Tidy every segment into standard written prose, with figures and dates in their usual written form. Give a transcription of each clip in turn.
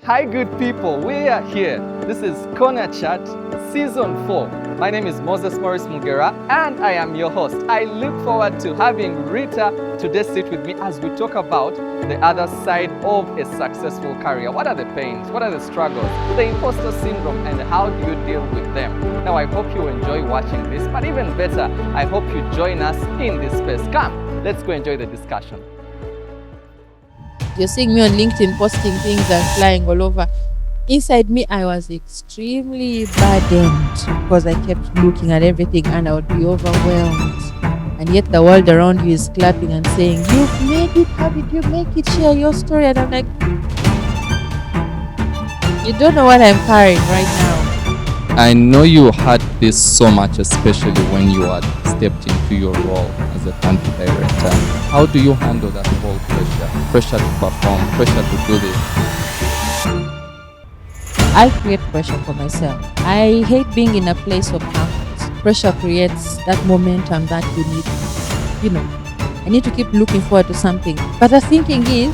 Hi, good people. We are here. This is Corner Chat, Season 4. My name is Moses Morris Mugera, and I am your host. I look forward to having Ritah today sit with me as we talk about the other side of a successful career. What are the pains? What are the struggles? The imposter syndrome, and how do you deal with them? Now, I hope you enjoy watching this, but even better, I hope you join us in this space. Come, let's go enjoy the discussion. You're seeing me on LinkedIn posting things and flying all over. Inside me, I was extremely burdened because I kept looking at everything and I would be overwhelmed. And yet the world around you is clapping and saying, "You've made it, how did you make it? Share your story." And I'm like, you don't know what I'm carrying right now. I know you had this so much, especially when you had stepped into your role as a country director. How do you handle that whole pressure? Pressure to perform, pressure to do this? I create pressure for myself. I hate being in a place of comfort. Pressure creates that momentum that you need. I need to keep looking forward to something. But the thinking is,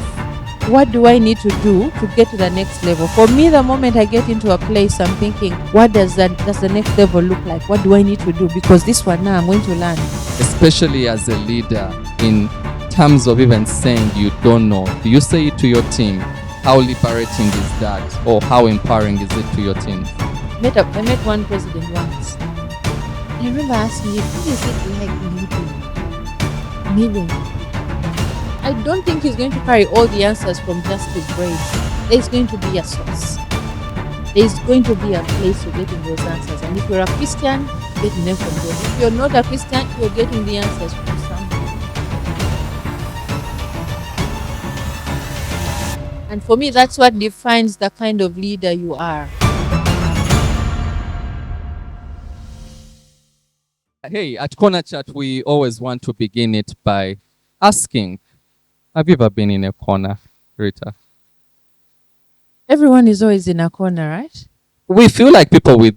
what do I need to do to get to the next level? For me, the moment I get into a place, I'm thinking, what does the next level look like? What do I need to do? Because this one now I'm going to learn. Especially as a leader, in terms of even saying you don't know, do you say it to your team? How liberating is that? Or how empowering is it to your team? I met one president once. I remember asking him, what is it like leading? I don't think he's going to carry all the answers from just his brain. There's going to be a source. There's going to be a place for getting those answers. And if you're a Christian, getting them from God. If you're not a Christian, you're getting the answers from somewhere. And for me, that's what defines the kind of leader you are. Hey, at Corner Chat, we always want to begin it by asking, have you ever been in a corner, Ritah? Everyone is always in a corner, right? We feel like people with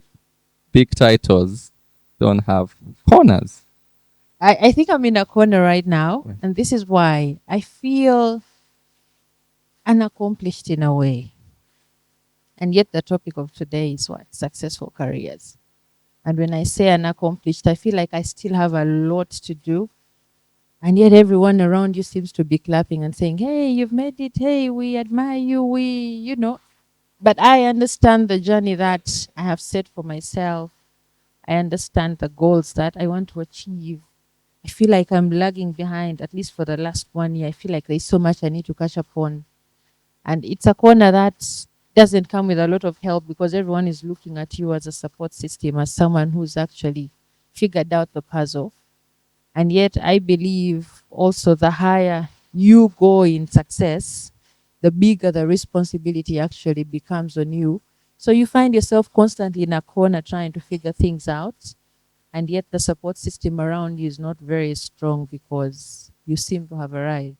big titles don't have corners. I think I'm in a corner right now, and this is why I feel unaccomplished in a way. And yet the topic of today is what? Successful careers. And when I say unaccomplished, I feel like I still have a lot to do. And yet everyone around you seems to be clapping and saying, "Hey, you've made it. Hey, we admire you, But I understand the journey that I have set for myself. I understand the goals that I want to achieve. I feel like I'm lagging behind, at least for the last 1 year. I feel like there's so much I need to catch up on. And it's a corner that doesn't come with a lot of help because everyone is looking at you as a support system, as someone who's actually figured out the puzzle. And yet I believe also the higher you go in success, the bigger the responsibility actually becomes on you. So you find yourself constantly in a corner trying to figure things out. And yet the support system around you is not very strong because you seem to have arrived.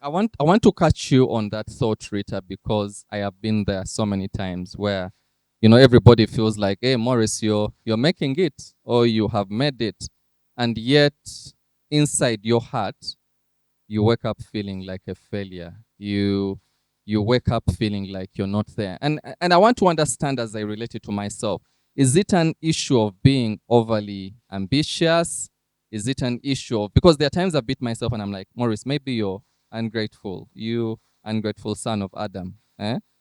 I want to catch you on that thought, Ritah, because I have been there so many times where, everybody feels like, hey, Morris, you're making it, or you have made it. And yet, inside your heart, you wake up feeling like a failure. You wake up feeling like you're not there. And I want to understand, as I relate it to myself, is it an issue of being overly ambitious? Is it an issue of, because there are times I beat myself and I'm like, Morris, maybe you're ungrateful. You ungrateful son of Adam.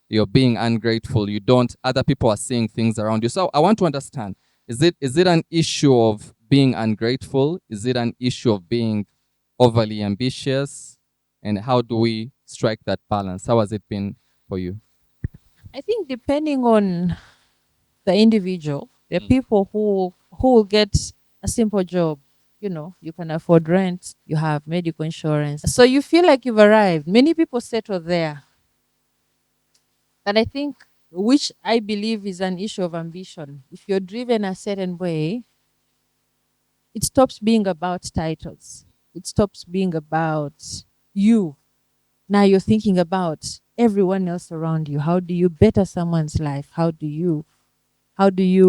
You're being ungrateful. You don't, other people are seeing things around you. So I want to understand, is it an issue of being ungrateful? Is it an issue of being overly ambitious? And how do we strike that balance? How has it been for you? I think depending on the individual, there are people who will get a simple job. You can afford rent, you have medical insurance. So you feel like you've arrived. Many people settle there. But I think, which I believe is an issue of ambition. If you're driven a certain way, it stops being about titles. It stops being about you. Now you're thinking about everyone else around you. How do you better someone's life? How do you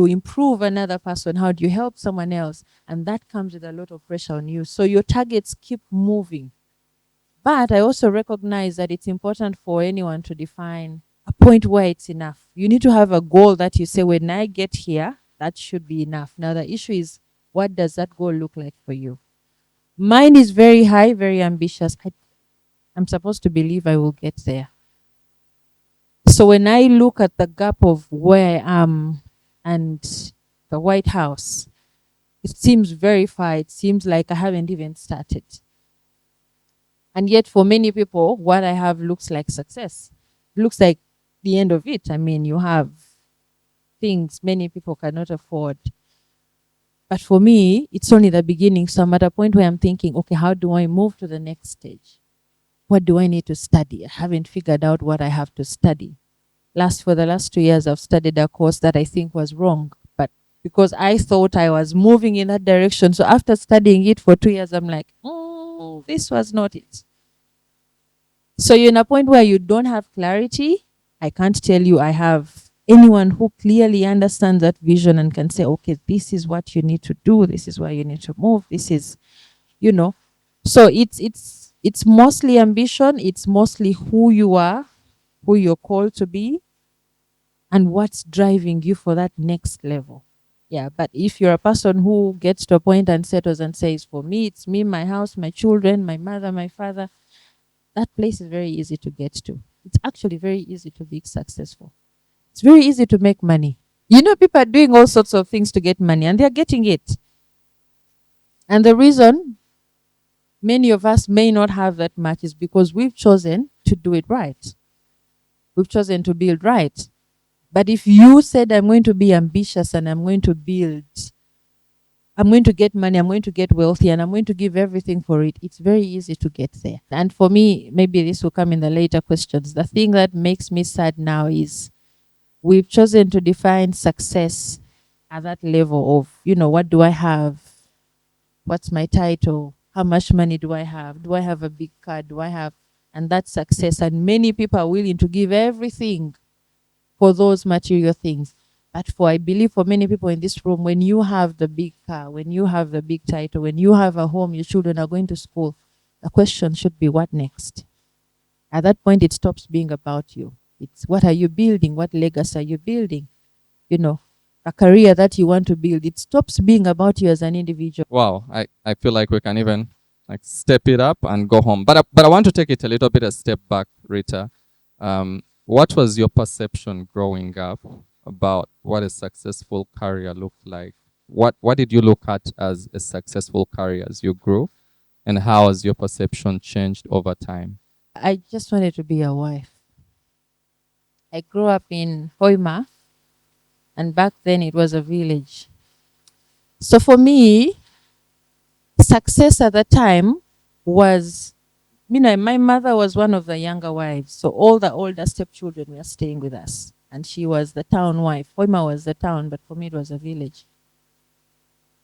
improve another person? How do you help someone else? And that comes with a lot of pressure on you. So your targets keep moving. But I also recognize that it's important for anyone to define a point where it's enough. You need to have a goal that you say, when I get here, that should be enough. Now, the issue is, what does that goal look like for you? Mine is very high, very ambitious. I'm supposed to believe I will get there. So when I look at the gap of where I am and the White House, it seems very far. It seems like I haven't even started. And yet for many people, what I have looks like success. Looks like the end of it. I mean, you have things many people cannot afford. But for me, it's only the beginning. So I'm at a point where I'm thinking, okay, how do I move to the next stage? What do I need to study? I haven't figured out what I have to study. For the last 2 years, I've studied a course that I think was wrong, but because I thought I was moving in that direction. So after studying it for 2 years, I'm like, this was not it. So you're in a point where you don't have clarity. I can't tell you I have anyone who clearly understands that vision and can say, okay, this is what you need to do. This is where you need to move. This is, So it's mostly ambition. It's mostly who you are, who you're called to be, and what's driving you for that next level. Yeah, but if you're a person who gets to a point and settles and says, for me, it's me, my house, my children, my mother, my father, that place is very easy to get to. It's actually very easy to be successful. It's very easy to make money. People are doing all sorts of things to get money, and they're getting it. And the reason many of us may not have that much is because we've chosen to do it right. We've chosen to build right. But if you said, I'm going to be ambitious and I'm going to build, I'm going to get money, I'm going to get wealthy, and I'm going to give everything for it, it's very easy to get there. And for me, maybe this will come in the later questions. The thing that makes me sad now is we've chosen to define success at that level of, what do I have? What's my title? How much money do I have? Do I have a big car? And that's success. And many people are willing to give everything for those material things. But I believe for many people in this room, when you have the big car, when you have the big title, when you have a home, your children are going to school, the question should be, what next? At that point, it stops being about you. It's, what are you building? What legacy are you building? A career that you want to build. It stops being about you as an individual. Wow, I feel like we can even step it up and go home. But I want to take it a little bit a step back, Ritah. What was your perception growing up about what a successful career looked like? What did you look at as a successful career as you grew? And how has your perception changed over time? I just wanted to be a wife. I grew up in Hoima, and back then it was a village. So for me, success at that time was, my mother was one of the younger wives. So all the older stepchildren were staying with us. And she was the town wife. Hoima was the town, but for me it was a village.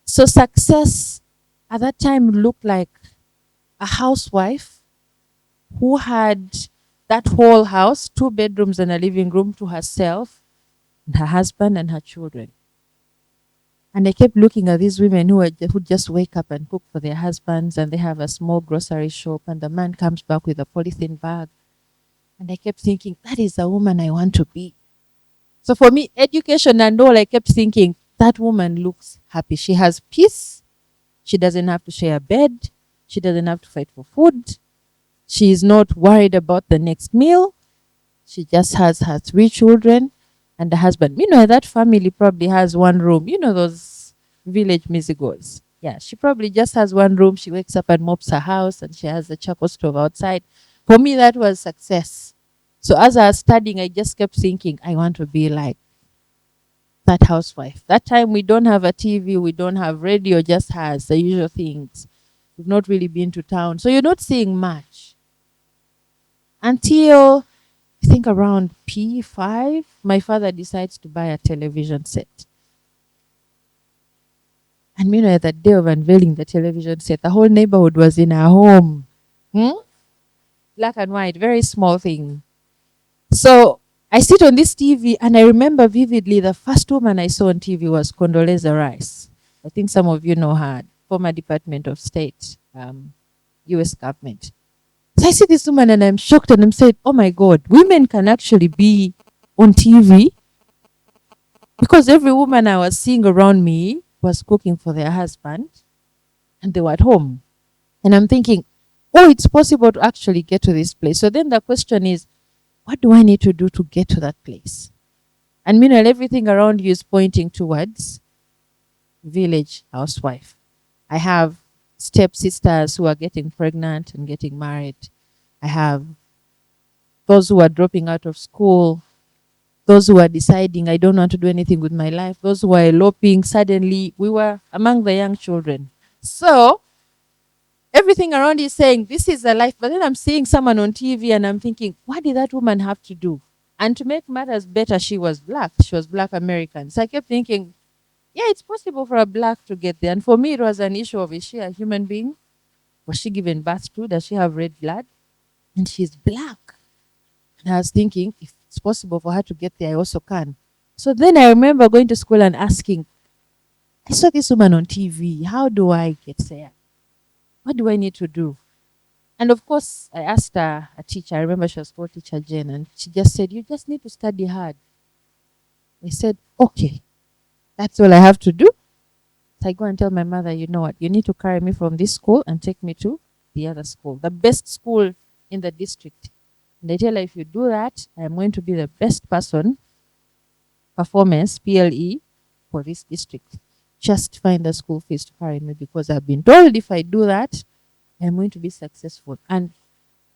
So success at that time looked like a housewife who had that whole house, 2 bedrooms and a living room to herself, and her husband and her children. And I kept looking at these women who just wake up and cook for their husbands, and they have a small grocery shop, and the man comes back with a polythene bag. And I kept thinking, that is the woman I want to be. So for me, education and all, I kept thinking, that woman looks happy. She has peace. She doesn't have to share a bed. She doesn't have to fight for food. She is not worried about the next meal. She just has her 3 children and the husband. That family probably has 1 room. Those village misigos. Yeah, she probably just has 1 room. She wakes up and mops her house, and she has the charcoal stove outside. For me, that was success. So as I was studying, I just kept thinking, I want to be like that housewife. That time we don't have a TV, we don't have radio, just has the usual things. We've not really been to town. So you're not seeing much. Until I think around P5, my father decides to buy a television set. And the day of unveiling the television set, the whole neighborhood was in our home. Black and white, very small thing. So I sit on this TV, and I remember vividly the first woman I saw on TV was Condoleezza Rice. I think some of you know her, former Department of State, U.S. government. So I see this woman and I'm shocked and I'm saying, oh my God, women can actually be on TV, because every woman I was seeing around me was cooking for their husband and they were at home. And I'm thinking, oh, it's possible to actually get to this place. So then the question is, what do I need to do to get to that place? And meanwhile, everything around you is pointing towards village housewife. I have stepsisters who are getting pregnant and getting married. I have those who are dropping out of school, those who are deciding, I don't want to do anything with my life, those who are eloping. Suddenly, we were among the young children. So everything around is saying, this is a life. But then I'm seeing someone on TV and I'm thinking, what did that woman have to do? And to make matters better, she was black. She was Black American. So I kept thinking, yeah, it's possible for a black to get there. And for me, it was an issue of, is she a human being? Was she given birth to? Does she have red blood? And she's black. And I was thinking, if it's possible for her to get there, I also can. So then I remember going to school and asking, I saw this woman on TV. How do I get there? What do I need to do? And of course, I asked a teacher. I remember she was called Teacher Jane, and she just said, you just need to study hard. I said, okay, that's all I have to do. So I go and tell my mother, you know what, you need to carry me from this school and take me to the other school, the best school in the district. And I tell her, if you do that, I'm going to be the best person, performance, PLE, for this district. Just find the school fees to carry me, because I've been told if I do that, I'm going to be successful. And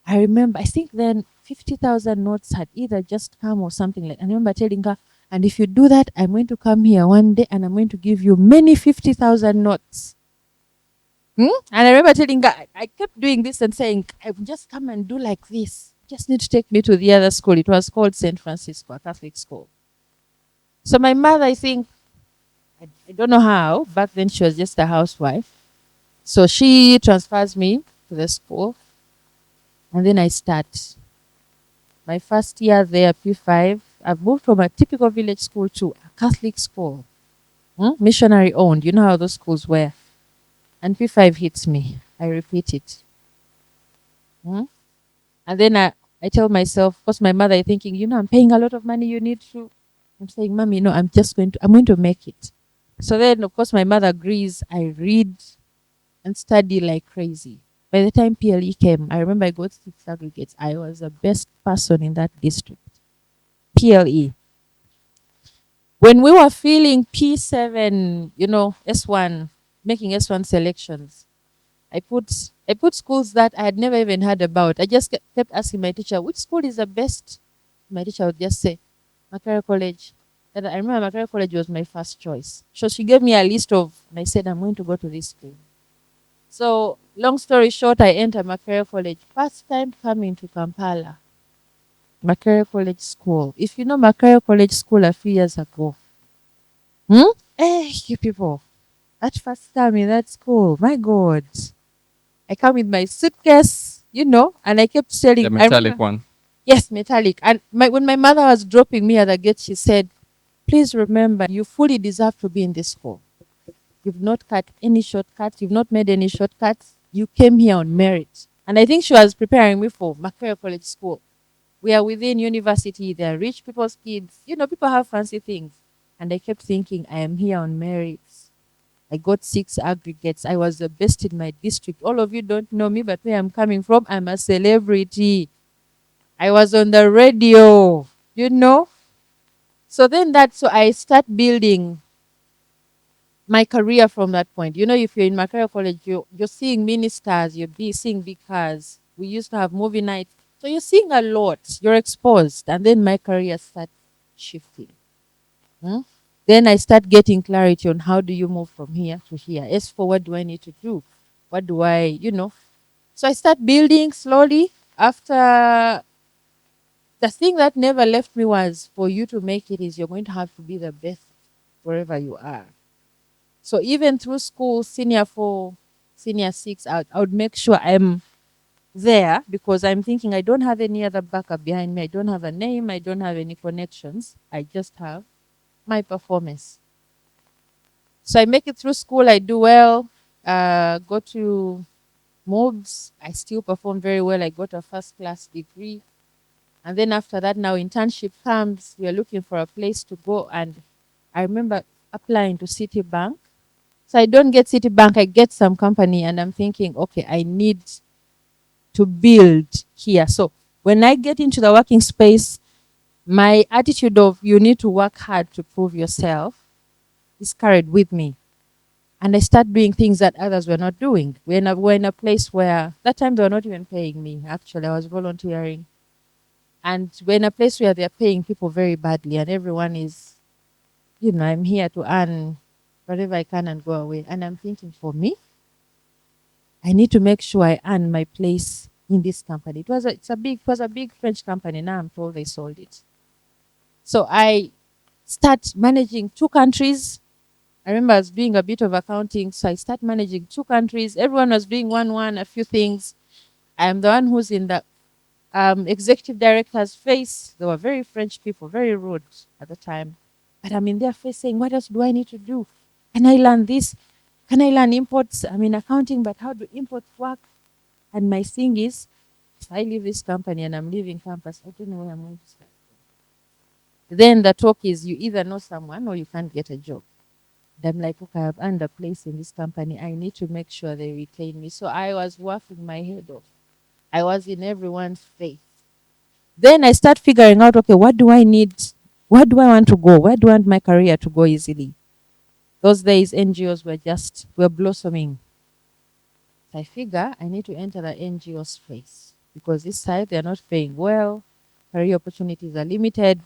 I remember, I think then 50,000 notes had either just come or something like. I remember telling her, and if you do that, I'm going to come here one day and I'm going to give you many 50,000 notes. And I remember telling her, I kept doing this and saying, I will just come and do like this. Just need to take me to the other school. It was called St. Francisco, a Catholic school. So my mother, I think, I don't know how, back then she was just a housewife. So she transfers me to the school. And then I start. My first year there, P5, I've moved from a typical village school to a Catholic school. Missionary owned. You know how those schools were. And P5 hits me. I repeat it. And then I tell myself, of course, my mother is thinking, I'm paying a lot of money, you need to. I'm saying, Mommy, no, I'm going to make it. So then, of course, my mother agrees. I read and study like crazy. By the time PLE came, I remember I got 6 aggregates. I was the best person in that district. PLE. When we were feeling P7, S1, making S1 selections, I put schools that I had never even heard about. I just kept asking my teacher, which school is the best? My teacher would just say, Makerere College. And I remember Makerere College was my first choice. So she gave me a list and I said, I'm going to go to this school. So long story short, I entered Makerere College. First time coming to Kampala. Makerere College School. If you know Makerere College School a few years ago. You people. That first time in that school, my God. I come with my suitcase, and I kept selling. The metallic one. Yes, metallic. And when my mother was dropping me at the gate, she said, please remember, you fully deserve to be in this school. You've not cut any shortcuts. You've not made any shortcuts. You came here on merit. And I think she was preparing me for Makerere College School. We are within university. They are rich people's kids. People have fancy things. And I kept thinking, I am here on merit. I got 6 aggregates. I was the best in my district. All of you don't know me, but where I'm coming from, I'm a celebrity. I was on the radio, So then so I start building my career from that point. If you're in Makerere College, you're seeing ministers, you're seeing big cars. We used to have movie nights. So you're seeing a lot. You're exposed. And then my career starts shifting. Then I start getting clarity on how do you move from here to here. As for what do I need to do? What do I, So I start building slowly. After, the thing that never left me was, for you to make it is you're going to have to be the best wherever you are. So even through school, senior 4, senior 6, I would make sure I'm there, because I'm thinking I don't have any other backup behind me. I don't have a name. I don't have any connections. I just have my performance. So I make it through school. I do well. Go to moves. I still perform very well. I got a first class degree. And then after that, now internship comes. We are looking for a place to go. And I remember applying to Citibank. So I don't get Citibank, I get some company, and I'm thinking, okay, I need to build here. So when I get into the working space, my attitude of you need to work hard to prove yourself is carried with me. And I start doing things that others were not doing. We're in a place where that time they were not even paying me. Actually, I was volunteering. And we're in a place where they're paying people very badly, and everyone is, I'm here to earn whatever I can and go away. And I'm thinking, for me, I need to make sure I earn my place in this company. It was a big French company. Now I'm told they sold it. So I start managing 2 countries. I remember I was doing a bit of accounting, so I start managing 2 countries. Everyone was doing one, a few things. I'm the one who's in the executive director's face. They were very French people, very rude at the time. But I'm in their face saying, what else do I need to do? Can I learn this? Can I learn imports? I'm in accounting, but how do imports work? And my thing is, if I leave this company and I'm leaving campus, I don't know where I'm going to start. Then the talk is you either know someone or you can't get a job. And I'm like, okay, I've earned a place in this company. I need to make sure they retain me. So I was working my head off. I was in everyone's face. Then I start figuring out, okay, what do I need? Where do I want to go? Where do I want my career to go easily? Those days, NGOs were blossoming. So I figure I need to enter the NGO space because this side they're not paying well, career opportunities are limited.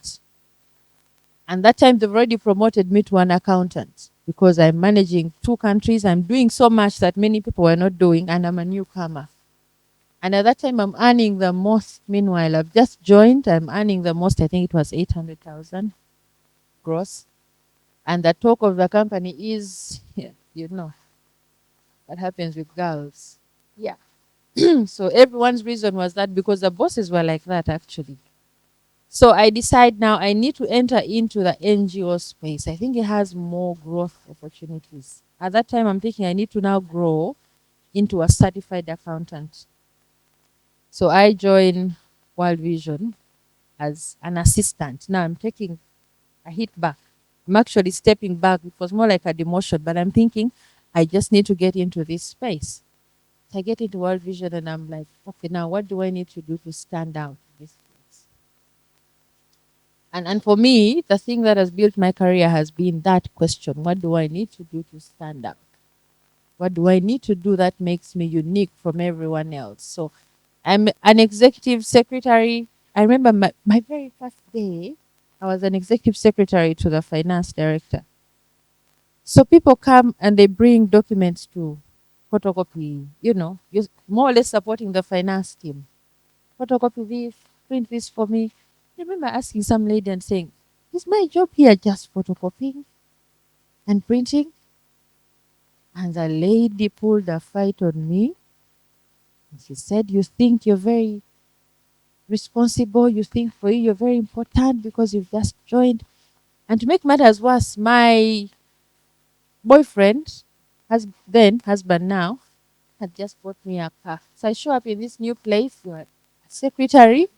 And that time they've already promoted me to an accountant because I'm managing 2 countries. I'm doing so much that many people were not doing, and I'm a newcomer. And at that time, I'm earning the most. Meanwhile, I've just joined. I'm earning the most. I think it was 800,000 gross. And the talk of the company is, what happens with girls. Yeah. So everyone's reason was that because the bosses were like that, actually. So I decide now I need to enter into the NGO space. I think it has more growth opportunities. At that time, I'm thinking I need to now grow into a certified accountant. So I joined World Vision as an assistant. Now I'm taking a hit back. I'm actually stepping back. It was more like a demotion, but I'm thinking I just need to get into this space. So I get into World Vision and I'm like, okay, now what do I need to do to stand out in this place? And for me, the thing that has built my career has been that question. What do I need to do to stand out? What do I need to do that makes me unique from everyone else? So I'm an executive secretary. I remember my very first day, I was an executive secretary to the finance director. So people come and they bring documents to photocopy, more or less supporting the finance team. Photocopy this, print this for me. I remember asking some lady and saying, is my job here just photocopying and printing? And the lady pulled a fight on me. And she said, you think you're very responsible, you think for you you're very important because you've just joined. And to make matters worse, my boyfriend, husband now, had just bought me a car. So I show up in this new place, you're a secretary,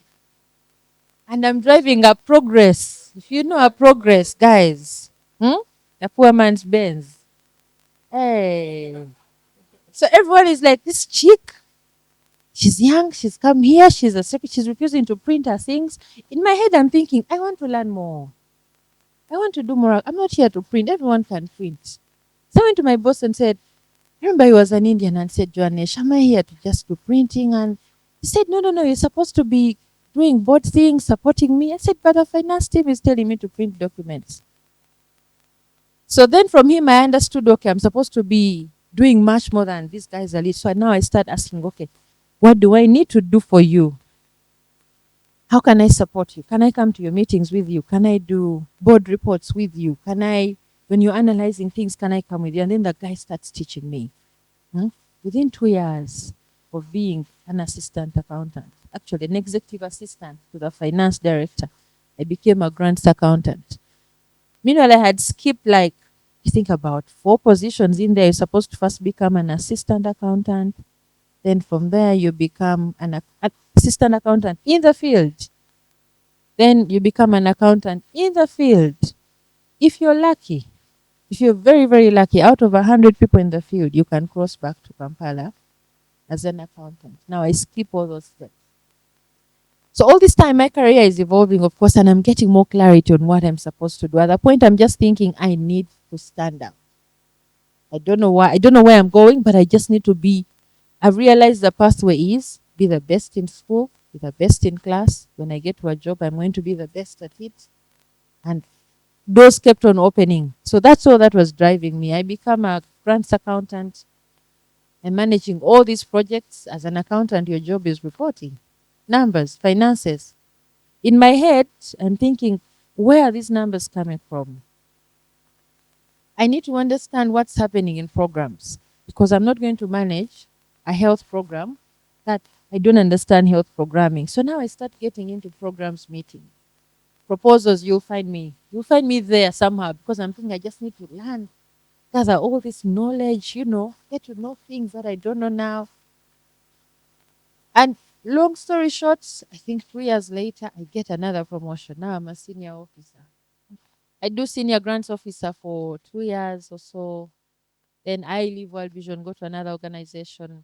and I'm driving a Progress. If you know a Progress, guys, a poor man's Benz. Hey. So everyone is like, this chick, she's young, she's come here, she's a secretary, she's refusing to print her things. In my head, I'm thinking, I want to learn more. I want to do more. I'm not here to print. Everyone can print. So I went to my boss and said, I remember he was an Indian and said, Joanesh, am I here to just do printing? And he said, no, you're supposed to be doing both things, supporting me. I said, but the finance team is telling me to print documents. So then from him, I understood, okay, I'm supposed to be doing much more than these guys are. So now I start asking, okay, what do I need to do for you? How can I support you? Can I come to your meetings with you? Can I do board reports with you? When you're analyzing things, can I come with you? And then the guy starts teaching me. Within 2 years of being an assistant accountant, actually an executive assistant to the finance director, I became a grants accountant. Meanwhile, I had skipped about 4 positions in there. You're supposed to first become an assistant accountant, Then from there, you become an assistant accountant in the field. Then you become an accountant in the field. If you're lucky, if you're very, very lucky, out of 100 people in the field, you can cross back to Kampala as an accountant. Now I skip all those steps. So all this time, my career is evolving, of course, and I'm getting more clarity on what I'm supposed to do. At the point, I'm just thinking I need to stand out. I don't know why. I don't know where I'm going, but I just need to be. I've realized the pathway is be the best in school, be the best in class. When I get to a job, I'm going to be the best at it. And doors kept on opening. So that's all that was driving me. I become a grants accountant and managing all these projects. As an accountant, your job is reporting, numbers, finances. In my head, I'm thinking, where are these numbers coming from? I need to understand what's happening in programs because I'm not going to manage a health program that I don't understand health programming. So now I start getting into programs meeting. Proposals, you'll find me. You'll find me there somehow because I'm thinking I just need to learn, gather all this knowledge, get to know things that I don't know now. And long story short, I think 3 years later, I get another promotion. Now I'm a senior officer. I do senior grants officer for 2 years or so. Then I leave World Vision, go to another organization,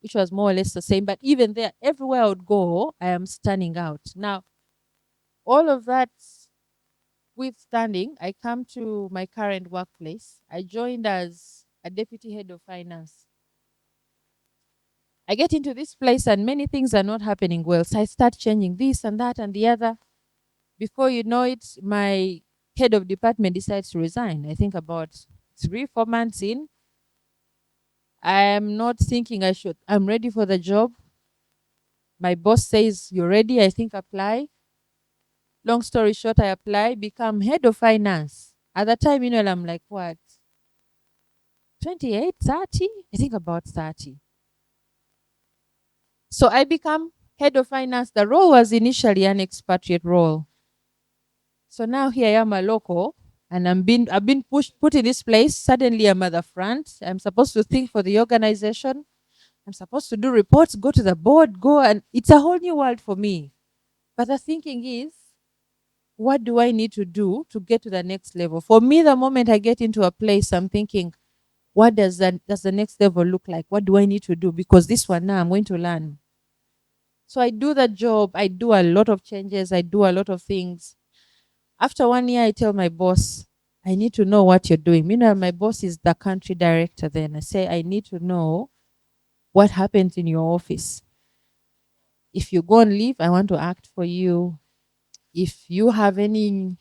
which was more or less the same. But even there, everywhere I would go, I am standing out. Now, all of that withstanding, I come to my current workplace. I joined as a deputy head of finance. I get into this place and many things are not happening well. So I start changing this and that and the other. Before you know it, my head of department decides to resign. I think about 3, 4 months in, I am not thinking I'm ready for the job. My boss says, you're ready, I think apply. Long story short, I apply, become head of finance. At the time, I'm like, what? 28, 30? I think about 30. So I become head of finance. The role was initially an expatriate role. So now here I am a local and I've been put in this place. Suddenly I'm at the front. I'm supposed to think for the organization. I'm supposed to do reports, go to the board, and it's a whole new world for me. But the thinking is, what do I need to do to get to the next level? For me, the moment I get into a place, I'm thinking, what does the next level look like? What do I need to do? Because this one now I'm going to learn. So I do that job. I do a lot of changes. I do a lot of things. After 1 year, I tell my boss, I need to know what you're doing. Meanwhile, my boss is the country director then. I say, I need to know what happens in your office. If you go and leave, I want to act for you. If you have any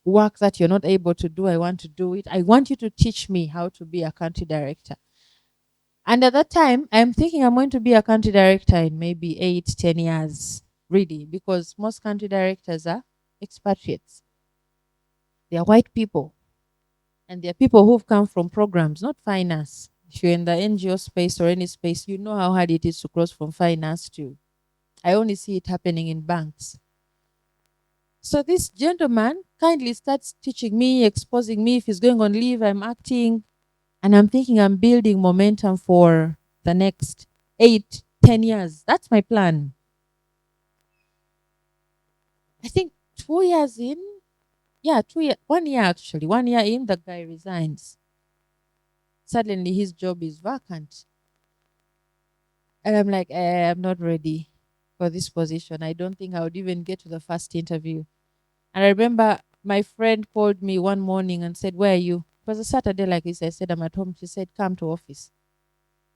work that you're not able to do, I want to do it. I want you to teach me how to be a country director. And at that time, I'm thinking I'm going to be a country director in maybe 8, 10 years, really, because most country directors are expatriates. They are white people. And they're people who've come from programs, not finance. If you're in the NGO space or any space, you know how hard it is to cross from finance to. I only see it happening in banks. So this gentleman kindly starts teaching me, exposing me. If he's going on leave, I'm acting. And I'm thinking I'm building momentum for the next 8, 10 years. That's my plan. I think 2 years in, 2 years, 1 year actually, 1 year in, the guy resigns. Suddenly his job is vacant. And I'm like, I'm not ready for this position. I don't think I would even get to the first interview. And I remember my friend called me one morning and said, where are you? It was a Saturday like this. I said, I'm at home. She said, come to office.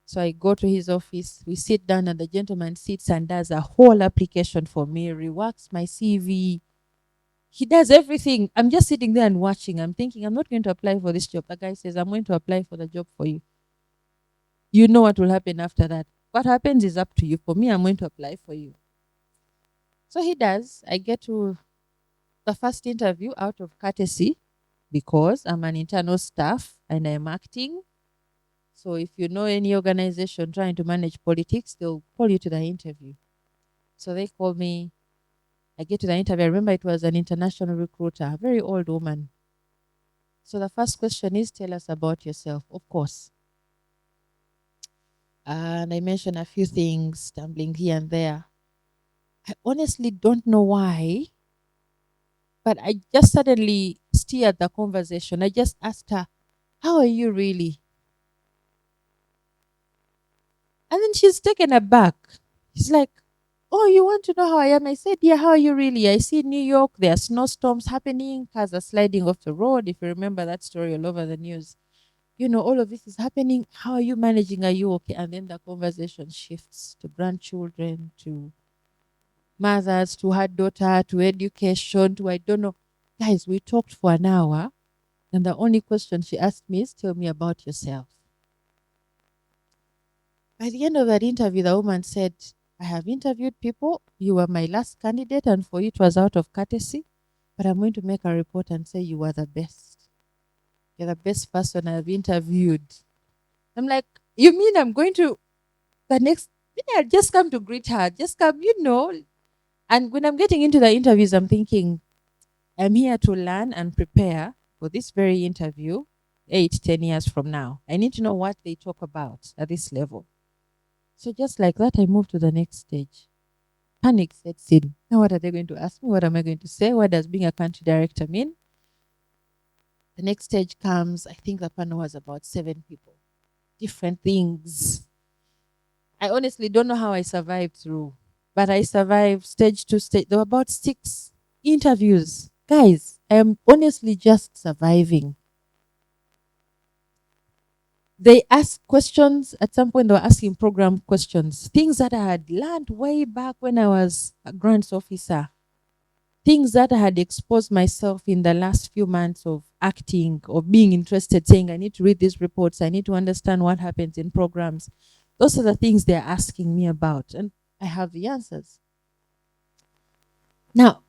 So I go to his office. We sit down and the gentleman sits and does a whole application for me, reworks my CV. He does everything. I'm just sitting there and watching. I'm thinking, I'm not going to apply for this job. The guy says, I'm going to apply for the job for you. You know what will happen after that. What happens is up to you. For me, I'm going to apply for you. So he does. I get to the first interview out of courtesy because I'm an internal staff and I'm acting. So if you know any organization trying to manage politics, they'll call you to the interview. So they call me. I get to the interview. I remember it was an international recruiter, a very old woman. So the first question is, tell us about yourself. Of course. and I mentioned a few things, stumbling here and there. I honestly don't know why, but I just suddenly steered the conversation. I just asked her, "How are you really?" And then she's taken aback. She's like, "Oh, you want to know how I am?" I said, "Yeah, how are you really? I see New York, there are snowstorms happening, cars are sliding off the road. If you remember that story all over the news, all of this is happening. How are you managing? Are you okay?" And then the conversation shifts to grandchildren, to mothers, to her daughter, to education, to I don't know. Guys, we talked for an hour, and the only question she asked me is, "Tell me about yourself." By the end of that interview, the woman said, "I have interviewed people. You were my last candidate, and for you, it was out of courtesy. But I'm going to make a report and say you were the best. You're the best person I've interviewed." I'm like, "You mean I'm going to the next? Yeah, just come to greet her. Just come. And when I'm getting into the interviews, I'm thinking, I'm here to learn and prepare for this very interview 8, 10 years from now. I need to know what they talk about at this level." So just like that, I moved to the next stage. Panic sets in. Now, what are they going to ask me? What am I going to say? What does being a country director mean? The next stage comes. I think the panel was about 7 people. Different things. I honestly don't know how I survived through, but I survived stage to stage. There were about 6 interviews. Guys, I am honestly just surviving. They asked questions. At some point, they were asking program questions, things that I had learned way back when I was a grants officer, things that I had exposed myself in the last few months of acting, of being interested, saying, "I need to read these reports, I need to understand what happens in programs." Those are the things they're asking me about, and I have the answers. Now,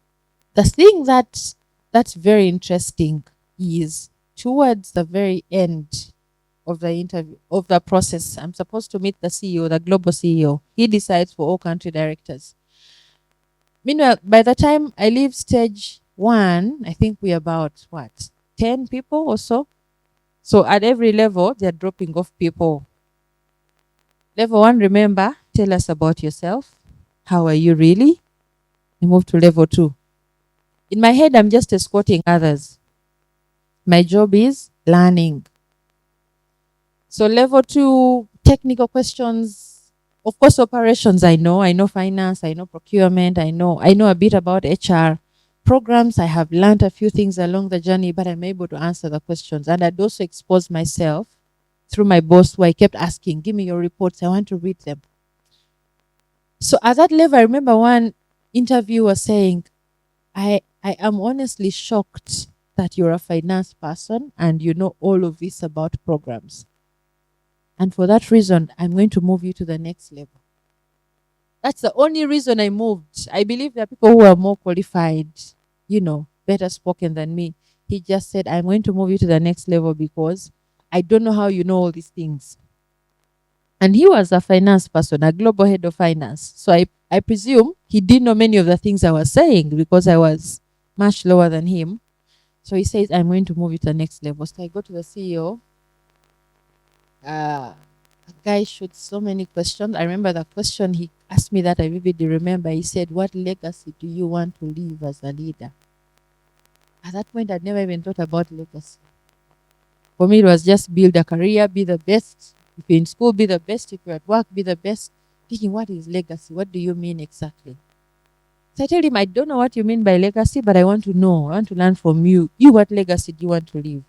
the thing that's very interesting is towards the very end of the interview, of the process, I'm supposed to meet the CEO, the global CEO. He decides for all country directors. Meanwhile, by the time I leave stage 1, I think we're about what, 10 people or so. So at every level, they're dropping off people. Level 1, remember, tell us about yourself. How are you really? We move to level 2. In my head, I'm just escorting others. My job is learning. So level 2, technical questions. Of course, operations, I know finance, I know procurement, I know a bit about HR. Programs, I have learned a few things along the journey, but I'm able to answer the questions. And I'd also exposed myself through my boss, who I kept asking, "Give me your reports, I want to read them." So at that level, I remember one interviewer saying, I am honestly shocked that you're a finance person and you know all of this about programs. And for that reason, I'm going to move you to the next level. That's the only reason I moved. I believe there are people who are more qualified, better spoken than me. He just said, "I'm going to move you to the next level because I don't know how you know all these things." And he was a finance person, a global head of finance. So I presume he didn't know many of the things I was saying because I was much lower than him. So he says, "I'm going to move you to the next level." So I go to the CEO. A guy shoots so many questions. I remember the question he asked me that I vividly remember. He said, "What legacy do you want to leave as a leader?" At that point, I'd never even thought about legacy. For me, it was just build a career, be the best. If you're in school, be the best. If you're at work, be the best. Thinking, what is legacy? What do you mean exactly? So I tell him, "I don't know what you mean by legacy, but I want to know. I want to learn from you. What legacy do you want to leave?"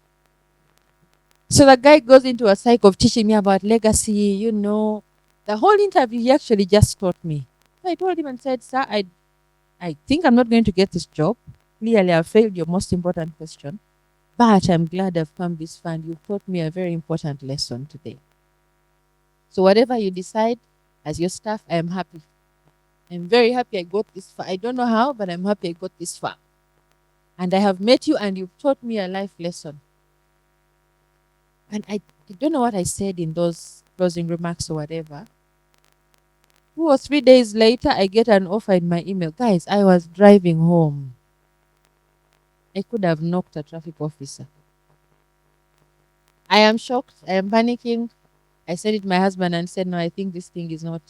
So the guy goes into a cycle of teaching me about legacy. The whole interview, he actually just taught me. So I told him and said, "Sir, I think I'm not going to get this job. Clearly, I've failed your most important question. But I'm glad I've come this far and you've taught me a very important lesson today. So whatever you decide as your staff, I am happy. I'm very happy I got this far. I don't know how, but I'm happy I got this far. And I have met you and you've taught me a life lesson." And I don't know what I said in those closing remarks or whatever. 2 or 3 days later, I get an offer in my email. Guys, I was driving home. I could have knocked a traffic officer. I am shocked. I am panicking. I sent it to my husband and said, no, I think this thing is not.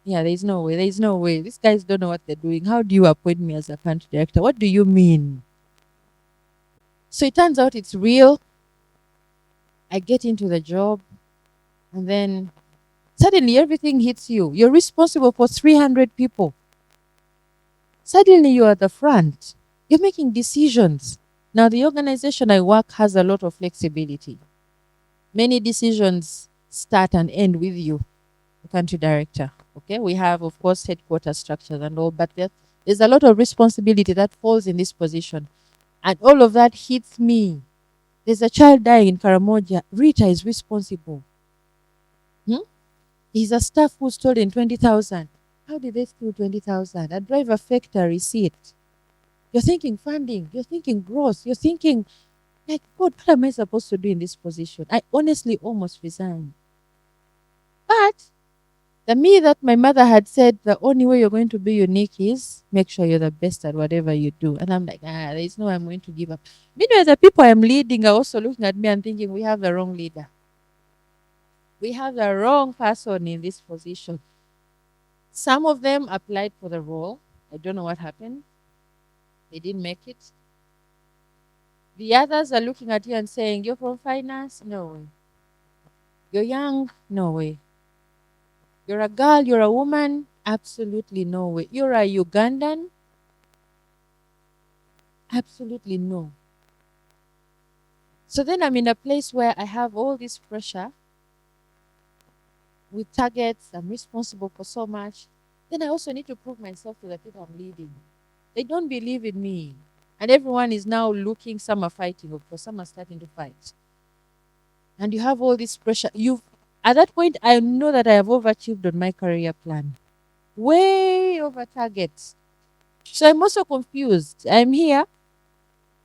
Yeah, there's no way. There's no way. These guys don't know what they're doing. How do you appoint me as a country director? What do you mean? So it turns out it's real. I get into the job, and then suddenly everything hits you. You're responsible for 300 people. Suddenly you're at the front. You're making decisions. Now, the organization I work has a lot of flexibility. Many decisions start and end with you, the country director. Okay, we have, of course, headquarters structures and all, but there's a lot of responsibility that falls in this position. And all of that hits me. There's a child dying in Karamoja. Ritah is responsible. He's a staff who stole in 20,000. How did they steal 20,000? A driver faked a receipt. You're thinking funding. You're thinking growth. You're thinking, like, God, what am I supposed to do in this position? I honestly almost resigned. But the me that my mother had said, the only way you're going to be unique is make sure you're the best at whatever you do. And I'm like, there's no way I'm going to give up. Meanwhile, the people I'm leading are also looking at me and thinking, we have the wrong leader. We have the wrong person in this position. Some of them applied for the role. I don't know what happened. They didn't make it. The others are looking at you and saying, you're from finance? No way. You're young? No way. You're a girl? You're a woman? Absolutely no way. You're a Ugandan? Absolutely no. So then I'm in a place where I have all this pressure with targets. I'm responsible for so much. Then I also need to prove myself to the people I'm leading. They don't believe in me. And everyone is now looking, some are fighting, of course, some are starting to fight. And you have all this pressure. At that point, I know that I have overachieved on my career plan. Way over targets. So I'm also confused. I'm here.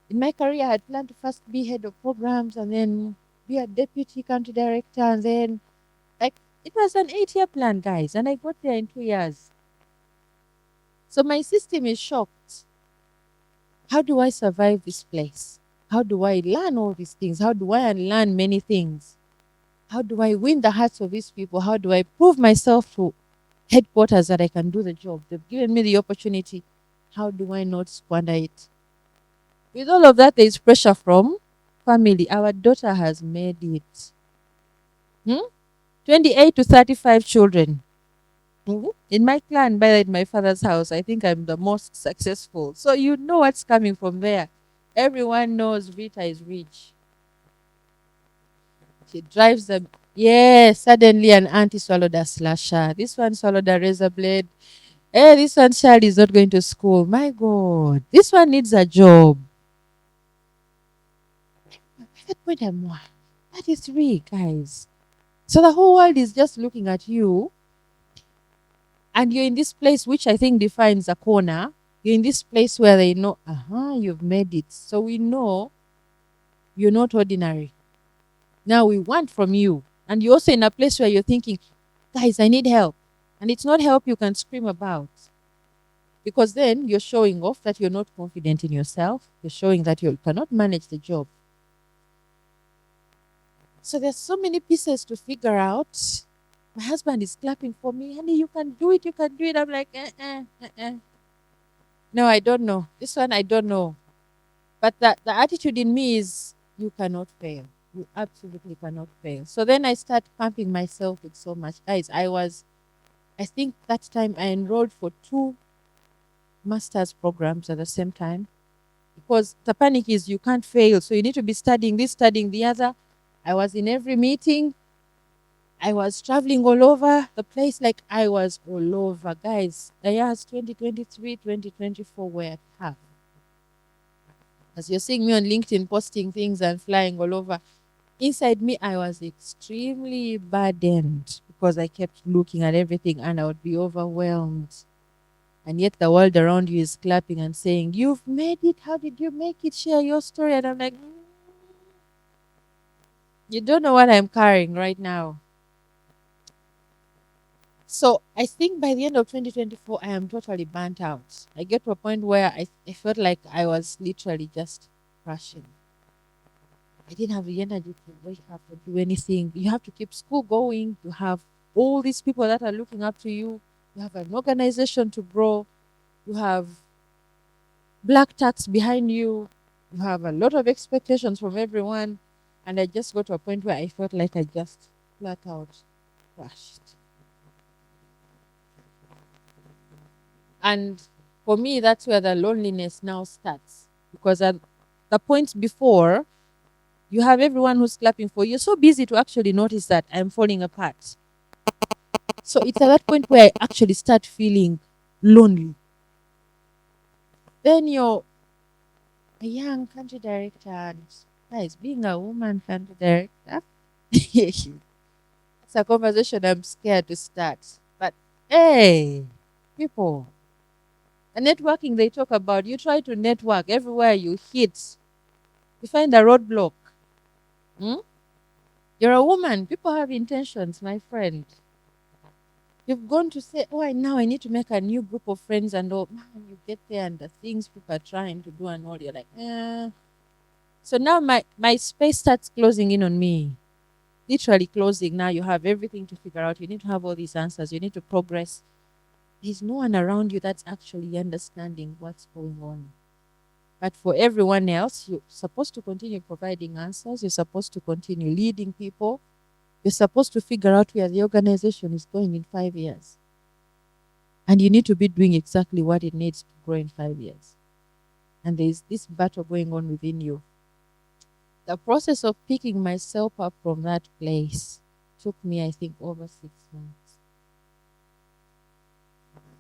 In my career, I had planned to first be head of programs and then be a deputy country director. And then, like, it was an 8-year plan, guys. And I got there in 2 years. So my system is shocked. How do I survive this place? How do I learn all these things? How do I unlearn many things? How do I win the hearts of these people? How do I prove myself to headquarters that I can do the job? They've given me the opportunity. How do I not squander it? With all of that, there is pressure from family. Our daughter has made it. 28 to 35 children. In my clan, in my father's house, I think I'm the most successful. So you know what's coming from there. Everyone knows Ritah is rich. She drives them. Yeah, suddenly an auntie swallowed a slasher. This one swallowed a razor blade. Hey, this one's child is not going to school. My God, this one needs a job. At that point, I'm like, that is real, guys. So the whole world is just looking at you. And you're in this place, which I think defines a corner. You're in this place where they know, you've made it. So we know you're not ordinary. Now we want from you. And you're also in a place where you're thinking, guys, I need help. And it's not help you can scream about. Because then you're showing off that you're not confident in yourself. You're showing that you cannot manage the job. So there's so many pieces to figure out. My husband is clapping for me. Honey, you can do it. You can do it. I'm like, No, I don't know. This one, I don't know. But the attitude in me is, you cannot fail. You absolutely cannot fail. So then I start pumping myself with so much. Guys, I think that time I enrolled for 2 master's programs at the same time. Because the panic is you can't fail. So you need to be studying this, studying the other. I was in every meeting. I was traveling all over the place, like I was all over. Guys, the years 2023, 2024 were tough. As you're seeing me on LinkedIn posting things and flying all over, inside me, I was extremely burdened because I kept looking at everything and I would be overwhelmed. And yet the world around you is clapping and saying, you've made it. How did you make it? Share your story. And I'm like, you don't know what I'm carrying right now. So I think by the end of 2024, I am totally burnt out. I get to a point where I felt like I was literally just crashing. I didn't have the energy to wake up or do anything. You have to keep school going. You have all these people that are looking up to you. You have an organization to grow. You have black tax behind you. You have a lot of expectations from everyone. And I just got to a point where I felt like I just flat out crashed. And for me, that's where the loneliness now starts. Because at the point before, you have everyone who's clapping for you. You're so busy to actually notice that I'm falling apart. So it's at that point where I actually start feeling lonely. Then you're a young country director, and guys, being a woman country director, it's a conversation I'm scared to start. But hey, people, the networking they talk about, you try to network everywhere you hit, you find a roadblock. You're a woman, people have intentions, my friend. You've gone to say, oh, now I need to make a new group of friends, and oh, man, you get there and the things people are trying to do and all, you're like, eh. So now my space starts closing in on me. Literally closing. Now you have everything to figure out. You need to have all these answers. You need to progress. There's no one around you that's actually understanding what's going on. But for everyone else, you're supposed to continue providing answers. You're supposed to continue leading people. You're supposed to figure out where the organization is going in 5 years. And you need to be doing exactly what it needs to grow in 5 years. And there's this battle going on within you. The process of picking myself up from that place took me, I think, over 6 months.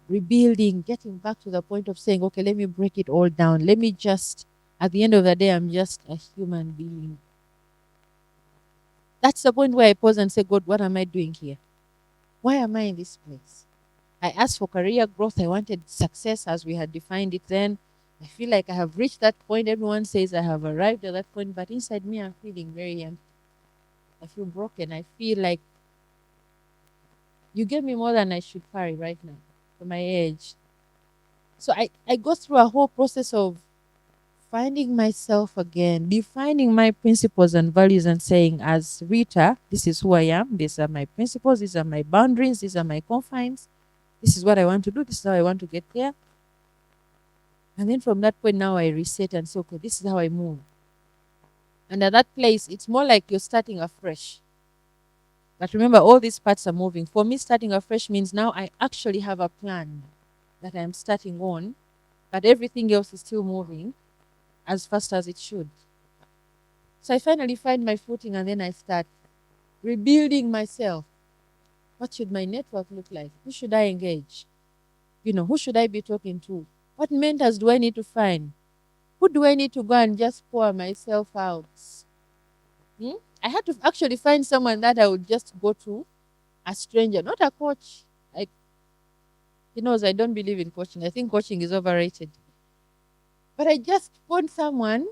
Rebuilding, getting back to the point of saying, okay, let me break it all down. Let me just, at the end of the day, I'm just a human being. That's the point where I pause and say, God, what am I doing here? Why am I in this place? I asked for career growth. I wanted success as we had defined it then. I feel like I have reached that point. Everyone says I have arrived at that point, but inside me, I'm feeling very empty. I feel broken. I feel like you gave me more than I should carry right now for my age. So I go through a whole process of finding myself again, defining my principles and values and saying, as Ritah, this is who I am. These are my principles. These are my boundaries. These are my confines. This is what I want to do. This is how I want to get there. And then from that point now I reset and say, okay, this is how I move. And at that place, it's more like you're starting afresh. But remember, all these parts are moving. For me, starting afresh means now I actually have a plan that I'm starting on, but everything else is still moving as fast as it should. So I finally find my footing, and then I start rebuilding myself. What should my network look like? Who should I engage? Who should I be talking to? What mentors do I need to find? Who do I need to go and just pour myself out? I had to actually find someone that I would just go to, a stranger, not a coach. Like, he knows I don't believe in coaching. I think coaching is overrated. But I just found someone,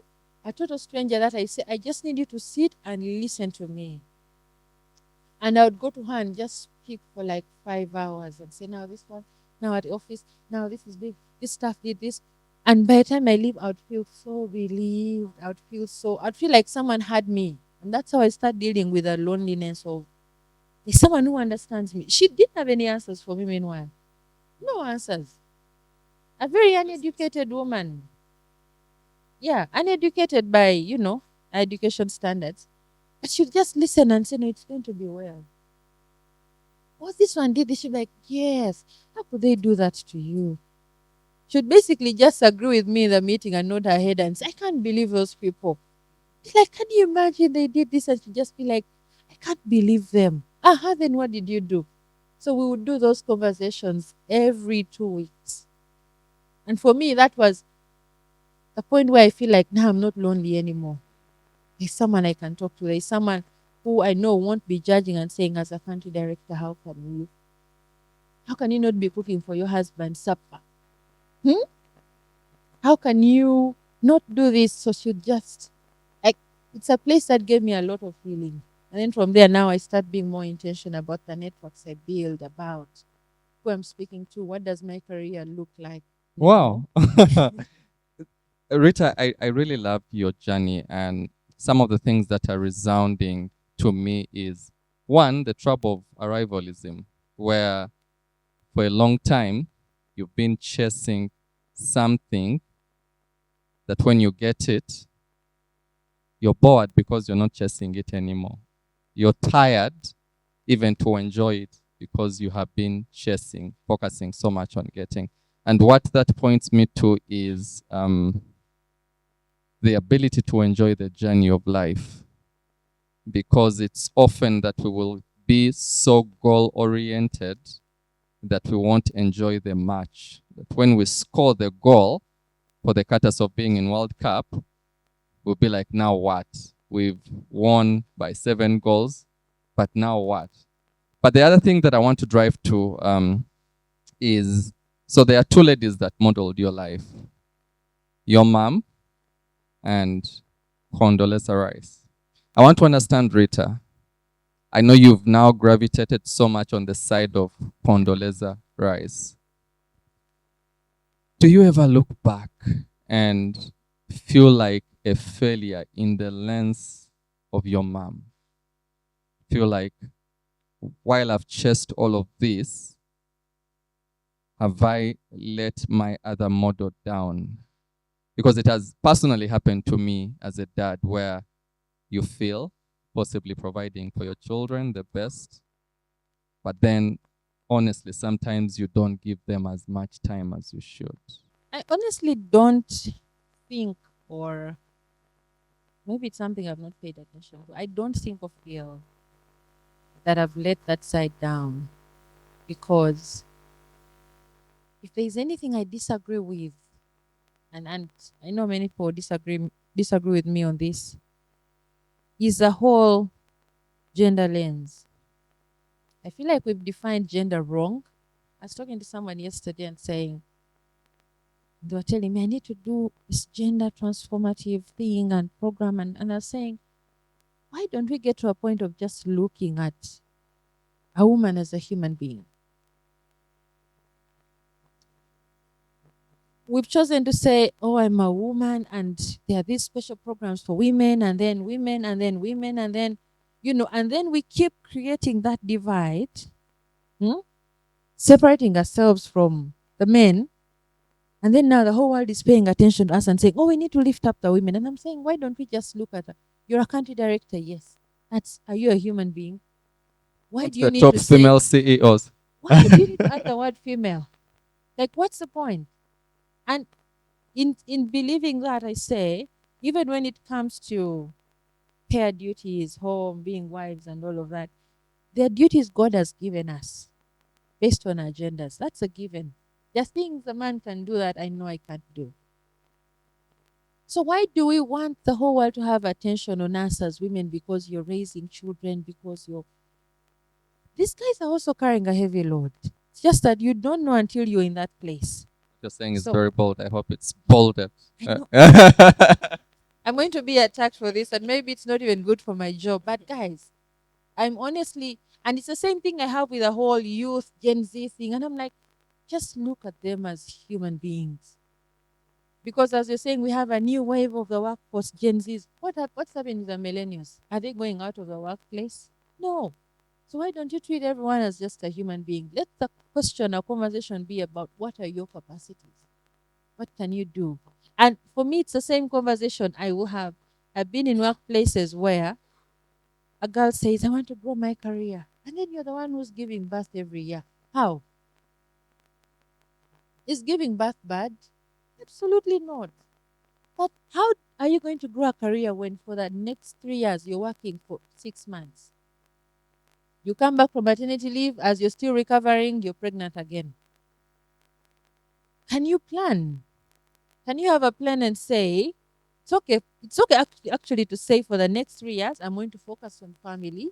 a total stranger, that I say, I just need you to sit and listen to me. And I would go to her and just speak for like 5 hours and say, now this one, now at the office, now this is big, this staff did this. And by the time I leave, I would feel so relieved. I'd feel like someone had me. And that's how I start dealing with the loneliness of, there's someone who understands me. She didn't have any answers for me meanwhile. No answers. A very uneducated woman. Yeah, uneducated by, education standards. But she'd just listen and say, no, it's going to be well. What this one did, she'd be like, yes, how could they do that to you? She'd basically just agree with me in the meeting and nod her head and say, I can't believe those people. It's like, can you imagine they did this? And she'd just be like, I can't believe them. Then what did you do? So we would do those conversations every 2 weeks. And for me, that was the point where I feel like now I'm not lonely anymore. There's someone I can talk to. There's someone who I know won't be judging and saying, as a country director, how can you not be cooking for your husband supper? How can you not do this? So she'd just, it's a place that gave me a lot of healing. And then from there, now I start being more intentional about the networks I build, about who I'm speaking to. What does my career look like? Wow. Ritah, I really love your journey, and some of the things that are resounding to me is, one, the trap of arrivalism, where for a long time you've been chasing something that when you get it, you're bored because you're not chasing it anymore. You're tired even to enjoy it because you have been chasing, focusing so much on getting. And what that points me to is the ability to enjoy the journey of life, because it's often that we will be so goal oriented that we won't enjoy the match. That when we score the goal for the status of being in World Cup, we'll be like, now what? We've won by 7 goals, but now what? But the other thing that I want to drive to is, so there are 2 ladies that modeled your life. Your mom and Condoleezza Rice. I want to understand, Ritah. I know you've now gravitated so much on the side of Condoleezza Rice. Do you ever look back and feel like a failure in the lens of your mom? Feel like, while I've chased all of this, have I let my other model down? Because it has personally happened to me as a dad, where you feel possibly providing for your children the best, but then honestly, sometimes you don't give them as much time as you should. I honestly don't think, or maybe it's something I've not paid attention to. I don't think or feel that I've let that side down, because if there's anything I disagree with, and I know many people disagree with me on this, is the whole gender lens. I feel like we've defined gender wrong. I was talking to someone yesterday and saying, they were telling me I need to do this gender transformative thing and program, and I was saying, why don't we get to a point of just looking at a woman as a human being? We've chosen to say, oh, I'm a woman, and there are these special programs for women, and then women, and then women, and then, and then we keep creating that divide, separating ourselves from the men. And then now the whole world is paying attention to us and saying, oh, we need to lift up the women. And I'm saying, why don't we just look at her? You're a country director, yes. Are you a human being? Why What's do you the need top to say, female CEOs? why do you need to add the word female? Like, what's the point? And in believing that, I say, even when it comes to care duties, home, being wives and all of that, there are duties God has given us based on our genders. That's a given. There are things a man can do that I know I can't do. So why do we want the whole world to have attention on us as women because you're raising children, because you're... These guys are also carrying a heavy load. It's just that you don't know until you're in that place. You're saying it's So- very bold. I hope it's bolder. I know. I'm going to be attacked for this, and maybe it's not even good for my job. But guys, I'm honestly, and it's the same thing I have with the whole youth Gen Z thing. And I'm like, just look at them as human beings. Because as you're saying, we have a new wave of the workforce, Gen Zs. What's happening with the millennials? Are they going out of the workplace? No. So why don't you treat everyone as just a human being? Let the question or conversation be about, what are your capacities? What can you do? And for me, it's the same conversation I will have. I've been in workplaces where a girl says, I want to grow my career. And then you're the one who's giving birth every year. How? Is giving birth bad? Absolutely not. But how are you going to grow a career when for the next 3 years you're working for 6 months? You come back from maternity leave, as you're still recovering, you're pregnant again. Can you plan? Can you have a plan and say, it's okay actually to say, for the next 3 years, I'm going to focus on family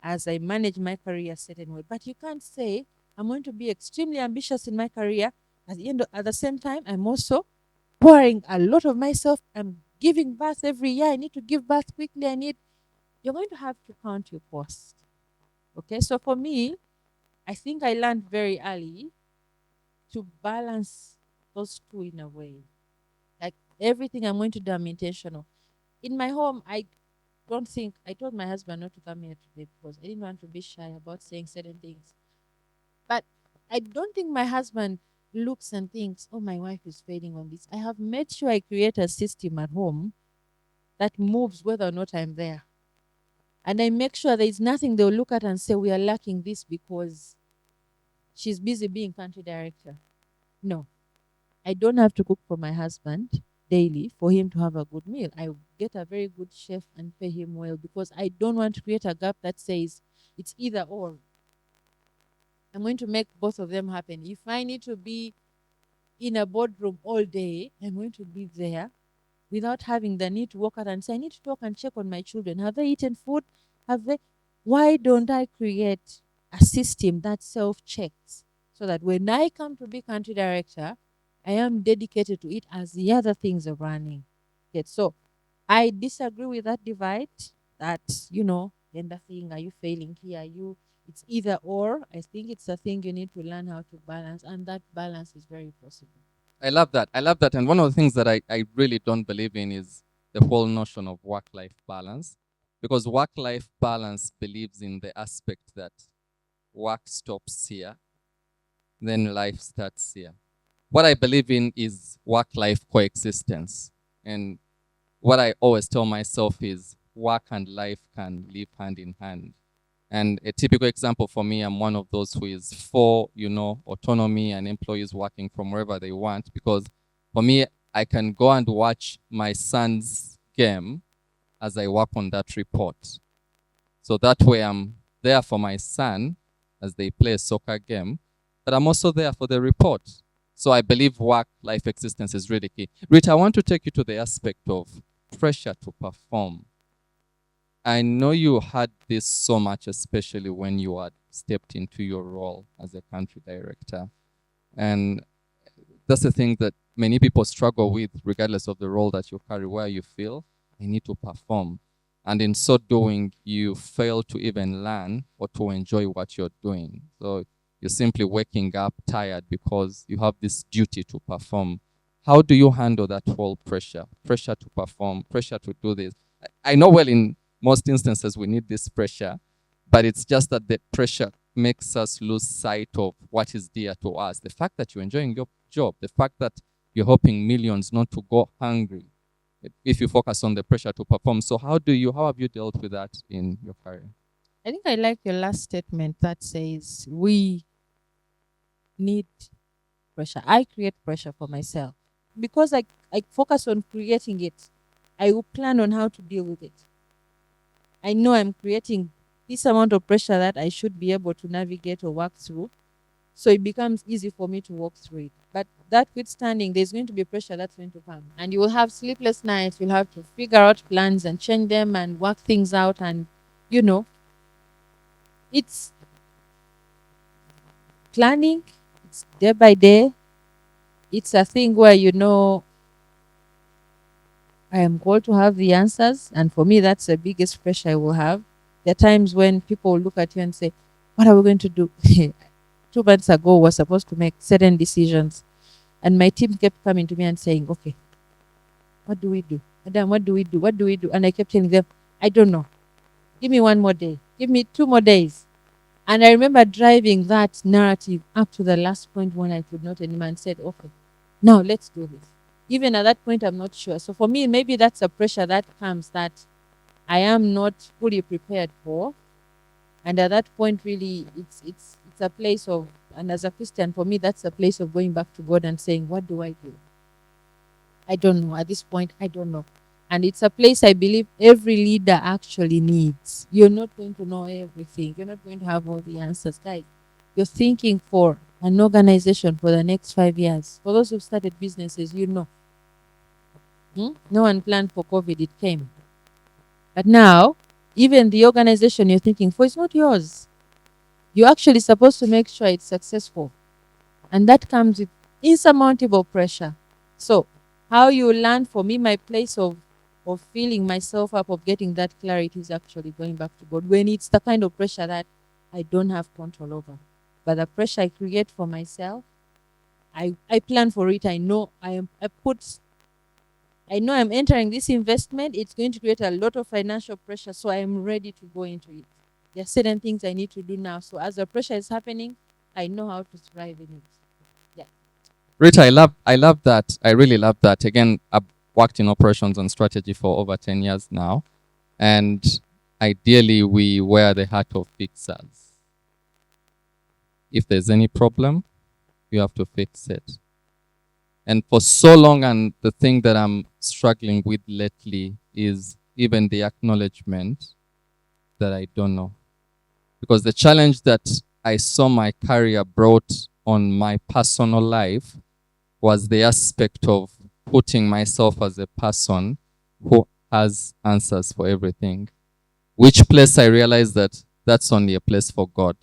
as I manage my career a certain way. But you can't say, I'm going to be extremely ambitious in my career. At the same time, I'm also pouring a lot of myself. I'm giving birth every year. I need to give birth quickly. You're going to have to count your cost. Okay, so for me, I think I learned very early to balance those two in a way. Like, everything I'm going to do, I'm intentional. In my home, don't think, I told my husband not to come here today because I didn't want to be shy about saying certain things. But I don't think my husband looks and thinks, oh, my wife is failing on this. I have made sure I create a system at home that moves whether or not I'm there. And I make sure there is nothing they'll look at and say, we are lacking this because she's busy being country director. No, I don't have to cook for my husband daily for him to have a good meal. I get a very good chef and pay him well because I don't want to create a gap that says it's either or. I'm going to make both of them happen. If I need to be in a boardroom all day, I'm going to be there without having the need to walk out and say, I need to talk and check on my children. Have they eaten food? Have they? Why don't I create a system that self-checks so that when I come to be country director, I am dedicated to it as the other things are running. Yes, so I disagree with that divide that, gender thing, are you failing here? It's either or. I think it's a thing you need to learn how to balance, and that balance is very possible. I love that. I love that. And one of the things that I really don't believe in is the whole notion of work-life balance. Because work-life balance believes in the aspect that work stops here, then life starts here. What I believe in is work-life coexistence. And what I always tell myself is work and life can live hand in hand. And a typical example for me, I'm one of those who is for, autonomy and employees working from wherever they want. Because for me, I can go and watch my son's game as I work on that report. So that way I'm there for my son as they play a soccer game, but I'm also there for the report. So I believe work-life existence is really key. Ritah, I want to take you to the aspect of pressure to perform. I know you had this so much, especially when you had stepped into your role as a country director. And that's the thing that many people struggle with, regardless of the role that you carry, where you feel I need to perform. And in so doing, you fail to even learn or to enjoy what you're doing. So you're simply waking up tired because you have this duty to perform. How do you handle that whole pressure? Pressure to perform, pressure to do this. I know well in most instances we need this pressure, but it's just that the pressure makes us lose sight of what is dear to us. The fact that you're enjoying your job, the fact that you're helping millions not to go hungry, if you focus on the pressure to perform. So how have you dealt with that in your career? I think I like your last statement that says we need pressure. I create pressure for myself because I focus on creating it. I will plan on how to deal with it. I know I'm creating this amount of pressure that I should be able to navigate or work through. So it becomes easy for me to walk through it. But that withstanding, there's going to be pressure that's going to come. And you will have sleepless nights. You'll have to figure out plans and change them and work things out. And, it's planning. It's day by day. It's a thing where, I am called to have the answers. And for me, that's the biggest pressure I will have. There are times when people look at you and say, what are we going to do? 2 months ago, we were supposed to make certain decisions. And my team kept coming to me and saying, okay, what do we do? Madam, what do we do? What do we do? And I kept telling them, I don't know. Give me 1 more day. Give me 2 more days. And I remember driving that narrative up to the last point when I could not anymore and said, okay, now let's do this. Even at that point, I'm not sure. So for me, maybe that's a pressure that comes that I am not fully prepared for. And at that point, really, it's a place of, and as a Christian, for me, that's a place of going back to God and saying, what do I do? I don't know. At this point, I don't know. And it's a place I believe every leader actually needs. You're not going to know everything. You're not going to have all the answers. Guys, you're thinking for an organization for the next 5 years. For those who've started businesses, no one planned for COVID. It came. But now, even the organization you're thinking for is not yours. You're actually supposed to make sure it's successful. And that comes with insurmountable pressure. So, how you learn, for me, my place of filling myself up, of getting that clarity is actually going back to God. When it's the kind of pressure that I don't have control over. But the pressure I create for myself, I plan for it. I know I put I know I'm entering this investment. It's going to create a lot of financial pressure, so I'm ready to go into it. There are certain things I need to do now. So as the pressure is happening, I know how to thrive in it. Yeah. Rita, I love that. I really love that. Again, I've worked in operations and strategy for over 10 years now. And ideally, we wear the hat of fixers. If there's any problem, you have to fix it. And for so long, and the thing that I'm struggling with lately is even the acknowledgement that I don't know. Because the challenge that I saw my career brought on my personal life was the aspect of putting myself as a person who has answers for everything. Which place I realized that that's only a place for God.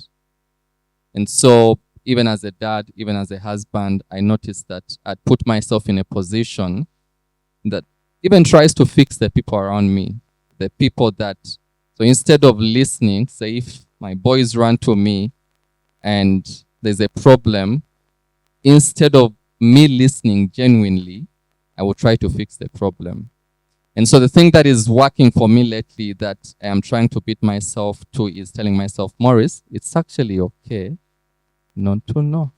And so even as a dad, even as a husband, I noticed that I'd put myself in a position that even tries to fix the people around me. The people that, so instead of listening, say if my boys run to me and there's a problem, instead of me listening genuinely, I will try to fix the problem. And so the thing that is working for me lately that I am trying to beat myself to is telling myself, Morris, it's actually okay not to know.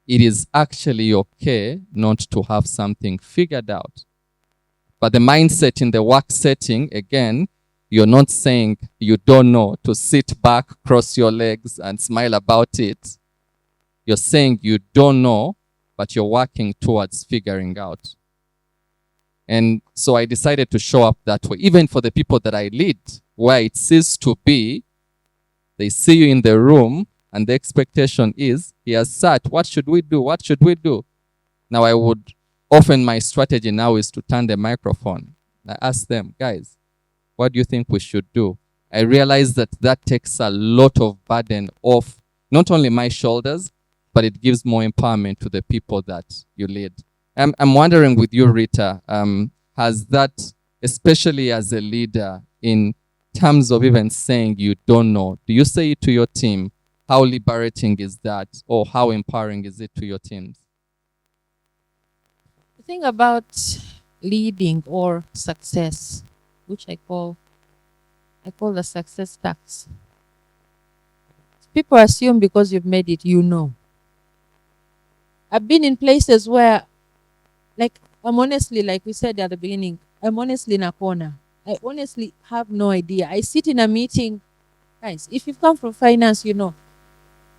It is actually okay not to have something figured out. But the mindset in the work setting, again, you're not saying you don't know to sit back, cross your legs, and smile about it. You're saying you don't know, but you're working towards figuring out. And so I decided to show up that way, even for the people that I lead, where it ceases to be, they see you in the room, and the expectation is, he has sat, what should we do? What should we do? Now I would, often my strategy now is to turn the microphone. I ask them, guys, what do you think we should do? I realize that that takes a lot of burden off, not only my shoulders, but it gives more empowerment to the people that you lead. I'm wondering with you, Ritah, has that, especially as a leader, in terms of even saying you don't know, do you say it to your team? How liberating is that, or how empowering is it to your teams? The thing about leading or success, which I call the success tax. People assume because you've made it, you know. I've been in places where, like, I'm honestly, like we said at the beginning, I'm honestly in a corner. I honestly have no idea. I sit in a meeting, guys, if you've come from finance, you know.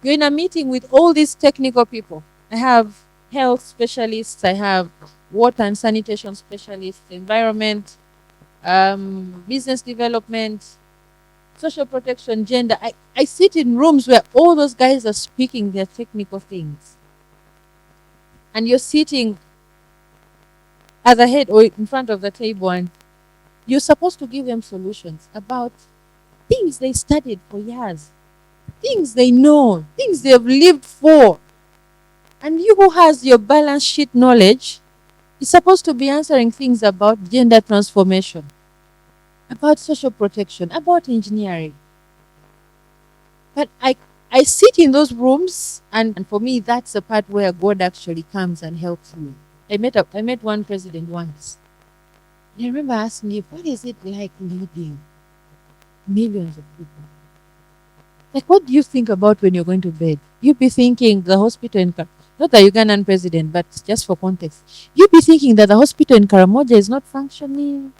You're in a meeting with all these technical people. I have health specialists, I have water and sanitation specialists, environment, business development, social protection, gender. I sit in rooms where all those guys are speaking their technical things. And you're sitting as a head or in front of the table, and you're supposed to give them solutions about things they studied for years, things they know, things they've lived for. And you who has your balance sheet knowledge is supposed to be answering things about gender transformation, about social protection, about engineering. But I sit in those rooms, and for me, that's the part where God actually comes and helps me. I met one president once. And I remember asking him, what is it like leading millions of people? Like, what do you think about when you're going to bed? You'd be thinking the hospital in not the Ugandan president, but just for context. You'd be thinking that the hospital in Karamoja is not functioning.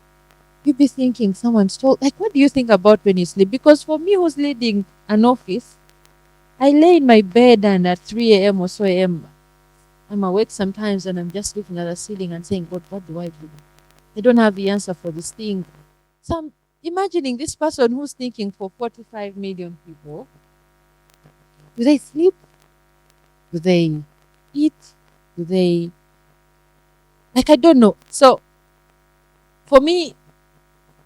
You'd be thinking someone's told, like, what do you think about when you sleep? Because for me, who's leading an office, I lay in my bed and at 3 a.m. or so a.m., I'm awake sometimes and I'm just looking at the ceiling and saying, God, what do I do? I don't have the answer for this thing. So I'm imagining this person who's thinking for 45 million people. Do they sleep? Do they eat? Do they... Like, I don't know. So, for me,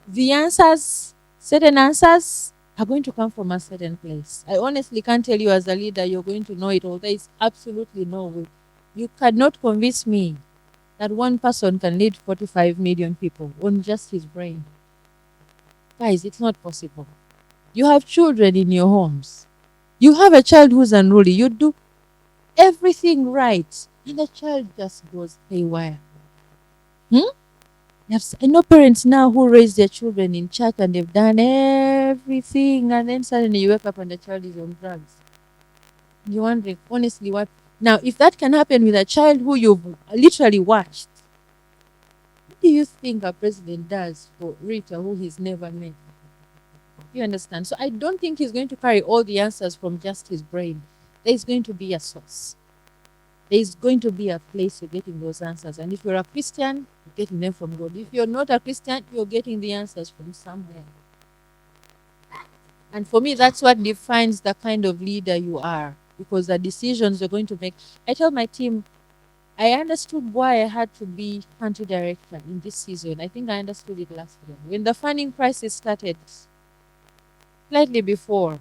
the answers, certain answers, are going to come from a certain place. I honestly can't tell you as a leader you're going to know it all. There is absolutely no way. You cannot convince me that one person can lead 45 million people on just his brain. Guys, it's not possible. You have children in your homes. You have a child who's unruly. You do everything right, and the child just goes haywire. I know parents now who raise their children in church and they've done everything, and then suddenly you wake up and the child is on drugs. You're wondering, honestly, what? Now, if that can happen with a child who you've literally watched, what do you think a president does for Ritah, who he's never met? You understand? So I don't think he's going to carry all the answers from just his brain. There's going to be a source. There's going to be a place you're getting those answers. And if you're a Christian, you're getting them from God. If you're not a Christian, you're getting the answers from somewhere. And for me, that's what defines the kind of leader you are, because the decisions you're going to make. I tell my team, I understood why I had to be country director in this season. I think I understood it last year. When the funding crisis started, slightly before,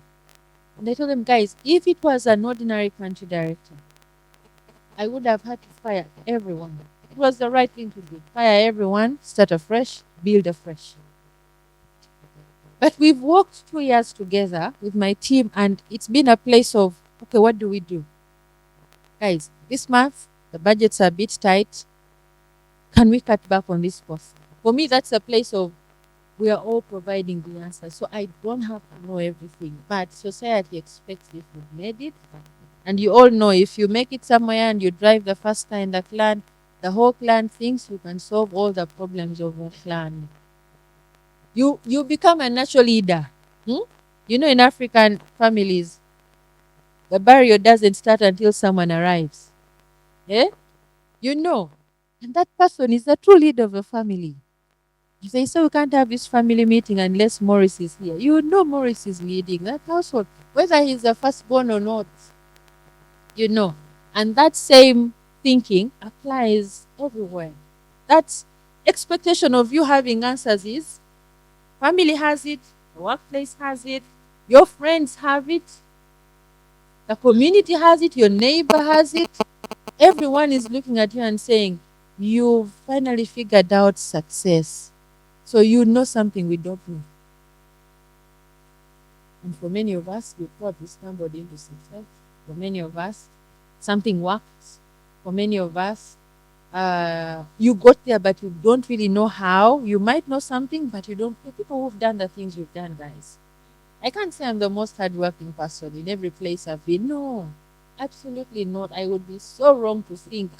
and I told them, guys, if it was an ordinary country director, I would have had to fire everyone. It was the right thing to do. Fire everyone, start afresh, build afresh. But we've worked 2 years together with my team, and it's been a place of, okay, what do we do? Guys, this month, the budgets are a bit tight. Can we cut back on this cost? For me, that's a place of, we are all providing the answer. So I don't have to know everything, but society expects if you've made it. And you all know, if you make it somewhere and you drive the first car in the clan, the whole clan thinks you can solve all the problems of the clan. You become a natural leader. You know, in African families, the burial doesn't start until someone arrives. Yeah? You know. And that person is the true leader of the family. You say, so we can't have this family meeting unless Morris is here. You know Morris is leading that household, whether he's the firstborn or not. You know. And that same thinking applies everywhere. That expectation of you having answers is, family has it, the workplace has it, your friends have it, the community has it, your neighbor has it. Everyone is looking at you and saying, you've finally figured out success. So you know something we don't know. And for many of us, we probably stumbled into success. For many of us, something works. For many of us, you got there, but you don't really know how. You might know something, but you don't. The people who've done the things you've done, guys. I can't say I'm the most hardworking person in every place I've been. No, absolutely not. I would be so wrong to think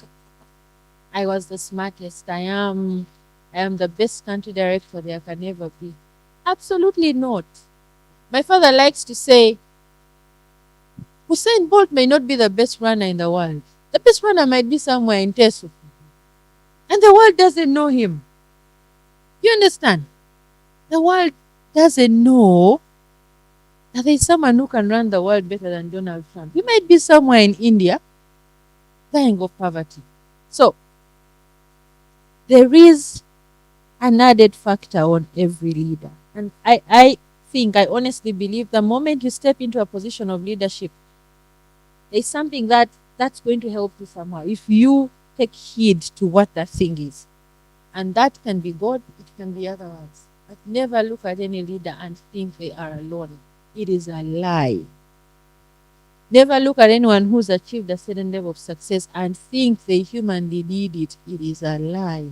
I was the smartest. I am the best country director there can ever be. Absolutely not. My father likes to say, Usain Bolt may not be the best runner in the world. The best runner might be somewhere in Tesu. And the world doesn't know him. You understand? The world doesn't know that there's someone who can run the world better than Donald Trump. He might be somewhere in India, dying of poverty. So, there is an added factor on every leader. And I think, I honestly believe the moment you step into a position of leadership, there's something that's going to help you somehow. If you take heed to what that thing is. And that can be God, it can be otherwise. But never look at any leader and think they are alone. It is a lie. Never look at anyone who's achieved a certain level of success and think they humanly did it. It is a lie.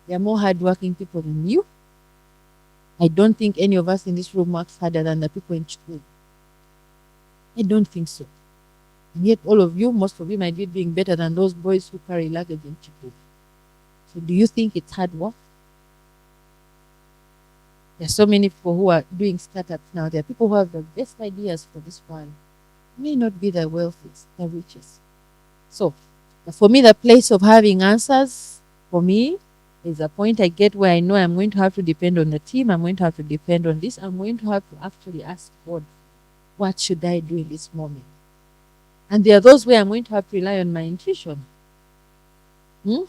There are more hardworking people than you. I don't think any of us in this room works harder than the people in Chukwu. I don't think so. And yet all of you, most of you might be doing better than those boys who carry luggage in Chukwu. So do you think it's hard work? There are so many people who are doing startups now. There are people who have the best ideas for this world. May not be the wealthiest, the richest. So, for me, the place of having answers, for me, is a point I get where I know I'm going to have to depend on the team. I'm going to have to depend on this. I'm going to have to actually ask God, what should I do in this moment? And there are those where I'm going to have to rely on my intuition.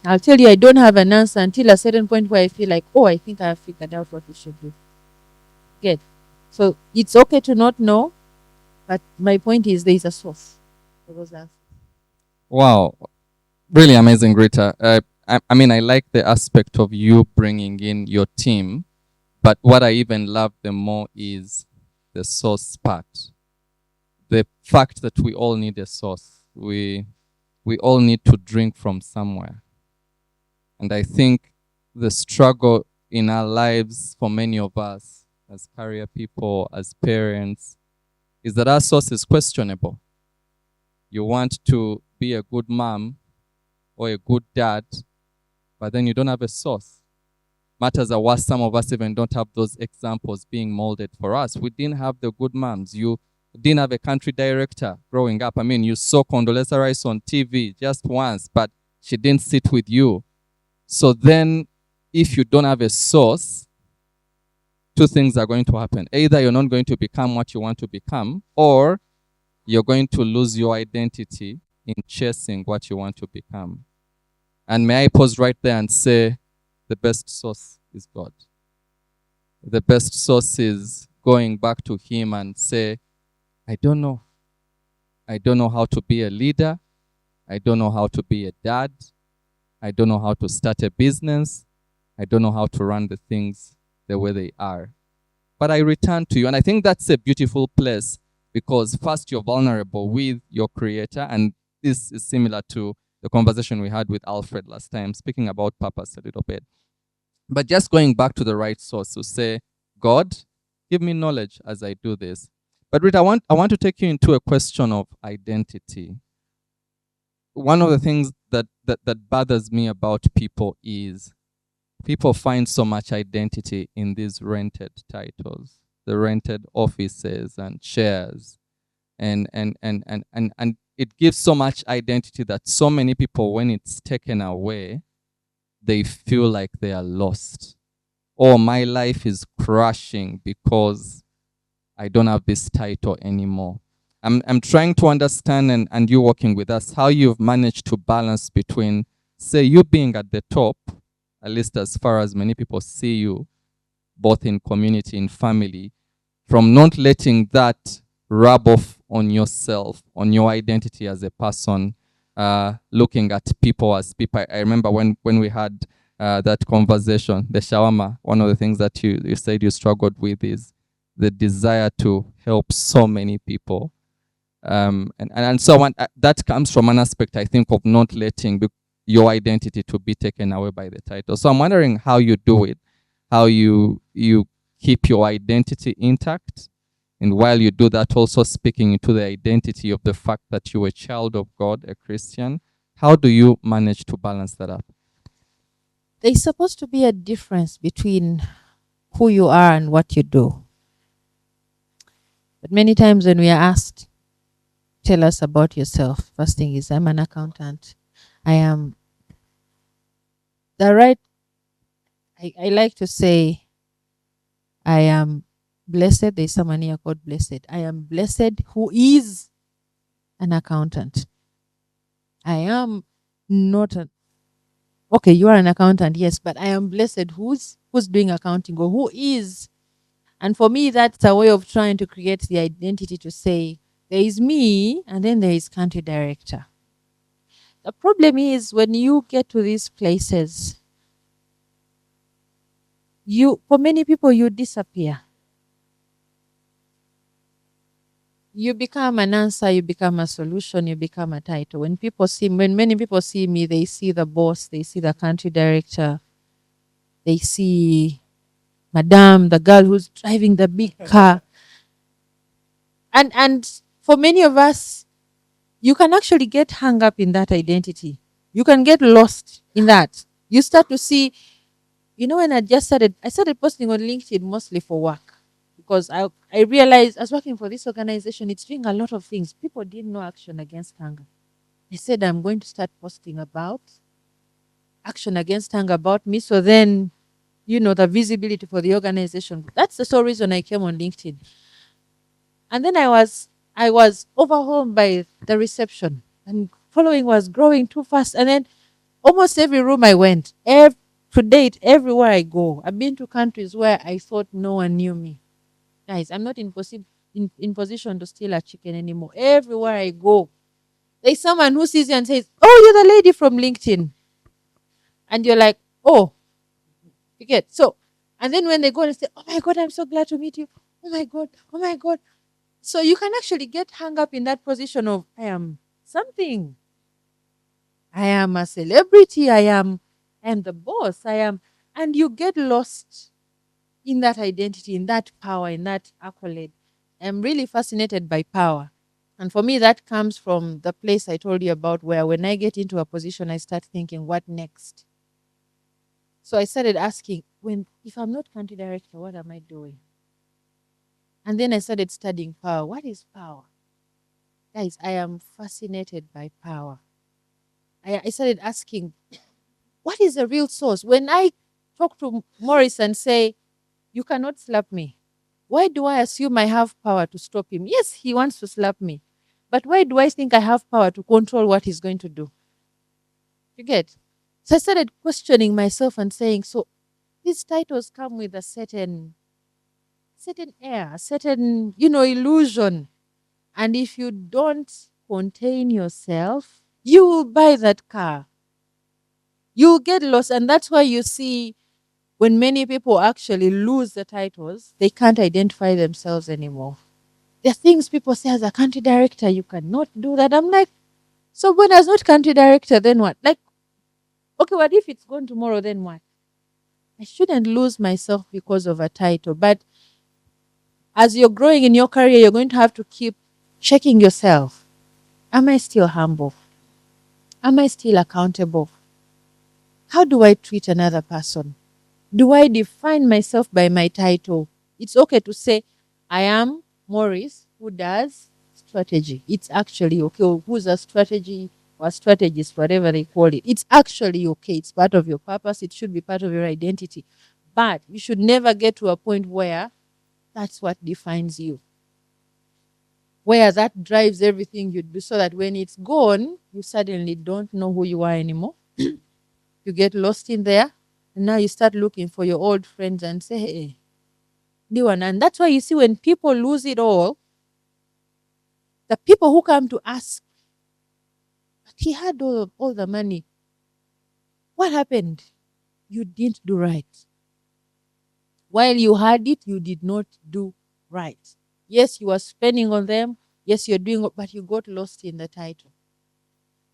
I'll tell you, I don't have an answer until a certain point where I feel like, oh, I think I have figured out what we should do. Good. So it's okay to not know, but my point is there is a source for those answers. Wow. Really amazing, Ritah. I mean, I like the aspect of you bringing in your team, but what I even love the more is the source part. The fact that we all need a source. We all need to drink from somewhere. And I think the struggle in our lives for many of us as career people, as parents, is that our source is questionable. You want to be a good mom or a good dad, but then you don't have a source. Matters are worse, some of us even don't have those examples being molded for us. We didn't have the good moms. You didn't have a country director growing up. I mean, you saw Condoleezza Rice on TV just once, but she didn't sit with you. So then, if you don't have a source, two things are going to happen. Either you're not going to become what you want to become, or you're going to lose your identity in chasing what you want to become. And may I pause right there and say, the best source is God. The best source is going back to Him and say, I don't know. I don't know how to be a leader. I don't know how to be a dad. I don't know how to start a business. I don't know how to run the things the way they are. But I return to you. And I think that's a beautiful place, because first you're vulnerable with your Creator. And this is similar to the conversation we had with Alfred last time, speaking about purpose a little bit. But just going back to the right source to say, God, give me knowledge as I do this. But Ritah, I want to take you into a question of identity. One of the things that bothers me about people is people find so much identity in these rented titles, the rented offices and chairs. And it gives so much identity that so many people, when it's taken away, they feel like they are lost. Or my life is crashing because I don't have this title anymore. I'm trying to understand, and you working with us, how you've managed to balance between, say, you being at the top, at least as far as many people see you, both in community and family, from not letting that rub off on yourself, on your identity as a person, looking at people as people. I remember when we had that conversation, the shawarma, one of the things that you said you struggled with is the desire to help so many people. And so on. That comes from an aspect, I think, of not letting your identity to be taken away by the title. So I'm wondering how you do it, how you keep your identity intact, and while you do that, also speaking into the identity of the fact that you're a child of God, a Christian. How do you manage to balance that up? There's supposed to be a difference between who you are and what you do. But many times when we are asked, tell us about yourself, first thing is, I'm an accountant. I am the right, I like to say, I am blessed. There's someone here called Blessed. I am blessed who is an accountant. I am not a, okay, you are an accountant, yes, but I am blessed who's doing accounting, or who is. And for me, that's a way of trying to create the identity to say, there is me, and then there is country director. The problem is when you get to these places, for many people, you disappear. You become an answer, you become a solution, you become a title. When many people see me, they see the boss, they see the country director, they see Madame, the girl who's driving the big car. And for many of us, you can actually get hung up in that identity. You can get lost in that. You start to see, when I started posting on LinkedIn mostly for work, because I realized I was working for this organization, it's doing a lot of things. People didn't know Action Against Hunger. I said, I'm going to start posting about Action Against Hunger, about me. So then, the visibility for the organization. That's the sole reason I came on LinkedIn. And then I was overwhelmed by the reception, and following was growing too fast. And then almost every room I went, to date, everywhere I go, I've been to countries where I thought no one knew me. Guys, I'm not in position to steal a chicken anymore. Everywhere I go, there's someone who sees you and says, oh, you're the lady from LinkedIn. And you're like, oh, you get. So, and then when they go and say, oh my God, I'm so glad to meet you. Oh my God, oh my God. So you can actually get hung up in that position of, I am something. I am a celebrity. I am I am the boss. I am. And you get lost in that identity, in that power, in that accolade. I'm really fascinated by power. And for me, that comes from the place I told you about, where when I get into a position, I start thinking, what next? So I started asking, if I'm not country director, what am I doing? And then I started studying power. What is power? Guys, I am fascinated by power. I started asking, what is the real source? When I talk to Morris and say, you cannot slap me, why do I assume I have power to stop him? Yes, he wants to slap me. But why do I think I have power to control what he's going to do? You get? So I started questioning myself and saying, so these titles come with a certain air, a certain, illusion. And if you don't contain yourself, you will buy that car. You will get lost. And that's why you see when many people actually lose the titles, they can't identify themselves anymore. There are things people say as a country director, you cannot do that. I'm like, so when I was not country director, then what? Like, okay, what if it's gone tomorrow, then what? I shouldn't lose myself because of a title. But as you're growing in your career, you're going to have to keep checking yourself. Am I still humble? Am I still accountable? How do I treat another person? Do I define myself by my title? It's okay to say, I am Maurice who does strategy. It's actually okay. Or who's a strategy or strategist, whatever they call it. It's actually okay. It's part of your purpose. It should be part of your identity. But you should never get to a point where that's what defines you, where that drives everything you do, so that when it's gone, you suddenly don't know who you are anymore. You get lost in there. And now you start looking for your old friends and say, hey, new one. And that's why you see when people lose it all, the people who come to ask, but he had all the money. What happened? You didn't do right. While you had it, you did not do right. Yes, you were spending on them. Yes, you're doing, but you got lost in the title.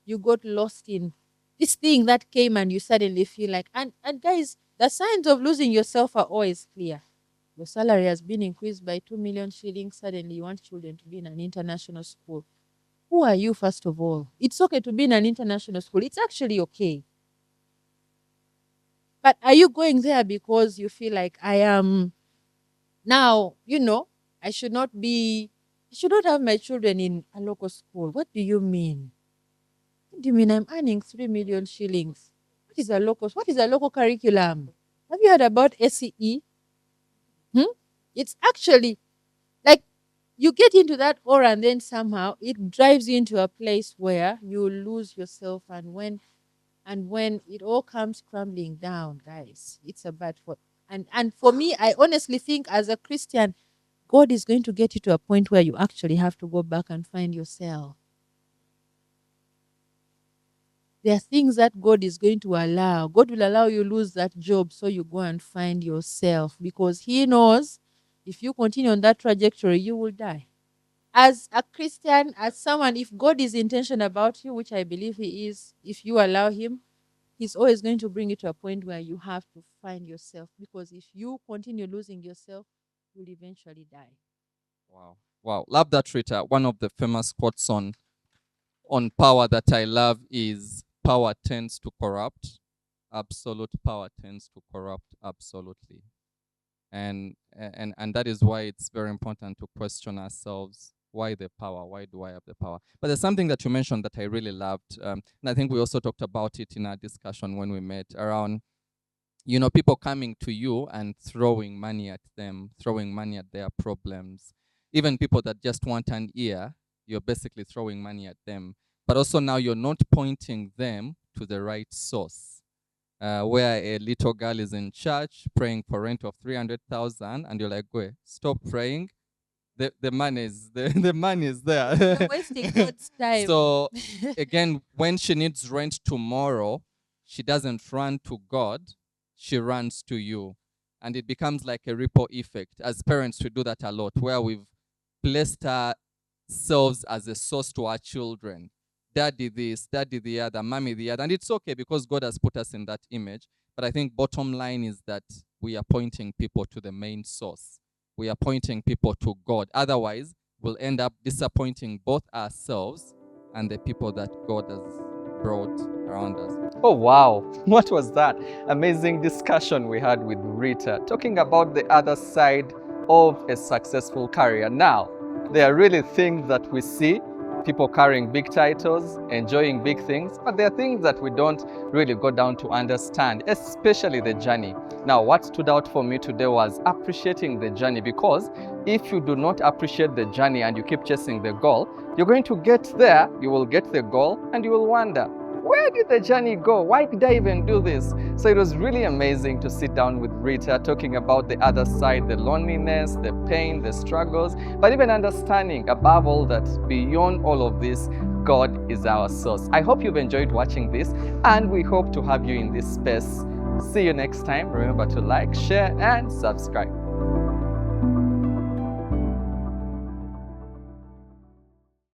You got lost in this thing that came and you suddenly feel like, and guys, the signs of losing yourself are always clear. Your salary has been increased by 2 million shillings. Suddenly you want children to be in an international school. Who are you, first of all? It's okay to be in an international school. It's actually okay. But are you going there because you feel like I am now, I should not have my children in a local school? What do you mean? What do you mean I'm earning 3 million shillings? What is a local curriculum? Have you heard about SCE? It's actually like you get into that aura and then somehow it drives you into a place where you lose yourself, and when it all comes crumbling down, guys, it's a bad for and for me, I honestly think as a Christian, God is going to get you to a point where you actually have to go back and find yourself. There are things that God is going to allow. God will allow you lose that job so you go and find yourself, because He knows if you continue on that trajectory, you will die. As a Christian, as someone, if God is intentional about you, which I believe He is, if you allow Him, He's always going to bring you to a point where you have to find yourself. Because if you continue losing yourself, you'll eventually die. Wow. Wow. Love that, Rita. One of the famous quotes on power that I love is power tends to corrupt. Absolute power tends to corrupt absolutely. And that is why it's very important to question ourselves. Why the power? Why do I have the power? But there's something that you mentioned that I really loved, and I think we also talked about it in our discussion when we met around, people coming to you and throwing money at them, throwing money at their problems. Even people that just want an ear, you're basically throwing money at them. But also now you're not pointing them to the right source. Where a little girl is in church praying for rent of 300,000, and you're like, "Wait, stop praying. The money is the money is there." You're wasting God's time. So again, when she needs rent tomorrow, she doesn't run to God, she runs to you. And it becomes like a ripple effect. As parents, we do that a lot, where we've placed ourselves as a source to our children. daddy this, daddy the other, mommy the other. And it's okay because God has put us in that image. But I think bottom line is that we are pointing people to the main source. We are pointing people to God. Otherwise, we'll end up disappointing both ourselves and the people that God has brought around us. Oh, wow. What was that? Amazing discussion we had with Ritah, talking about the other side of a successful career. Now, there are really things that we see, people carrying big titles, enjoying big things, but there are things that we don't really go down to understand, especially the journey. Now, what stood out for me today was appreciating the journey, because if you do not appreciate the journey and you keep chasing the goal, you're going to get there, you will get the goal, and you will wonder, where did the journey go? Why did I even do this? So it was really amazing to sit down with Ritah, talking about the other side, the loneliness, the pain, the struggles, but even understanding above all that beyond all of this, God is our source. I hope you've enjoyed watching this, and we hope to have you in this space. See you next time. Remember to like, share, and subscribe.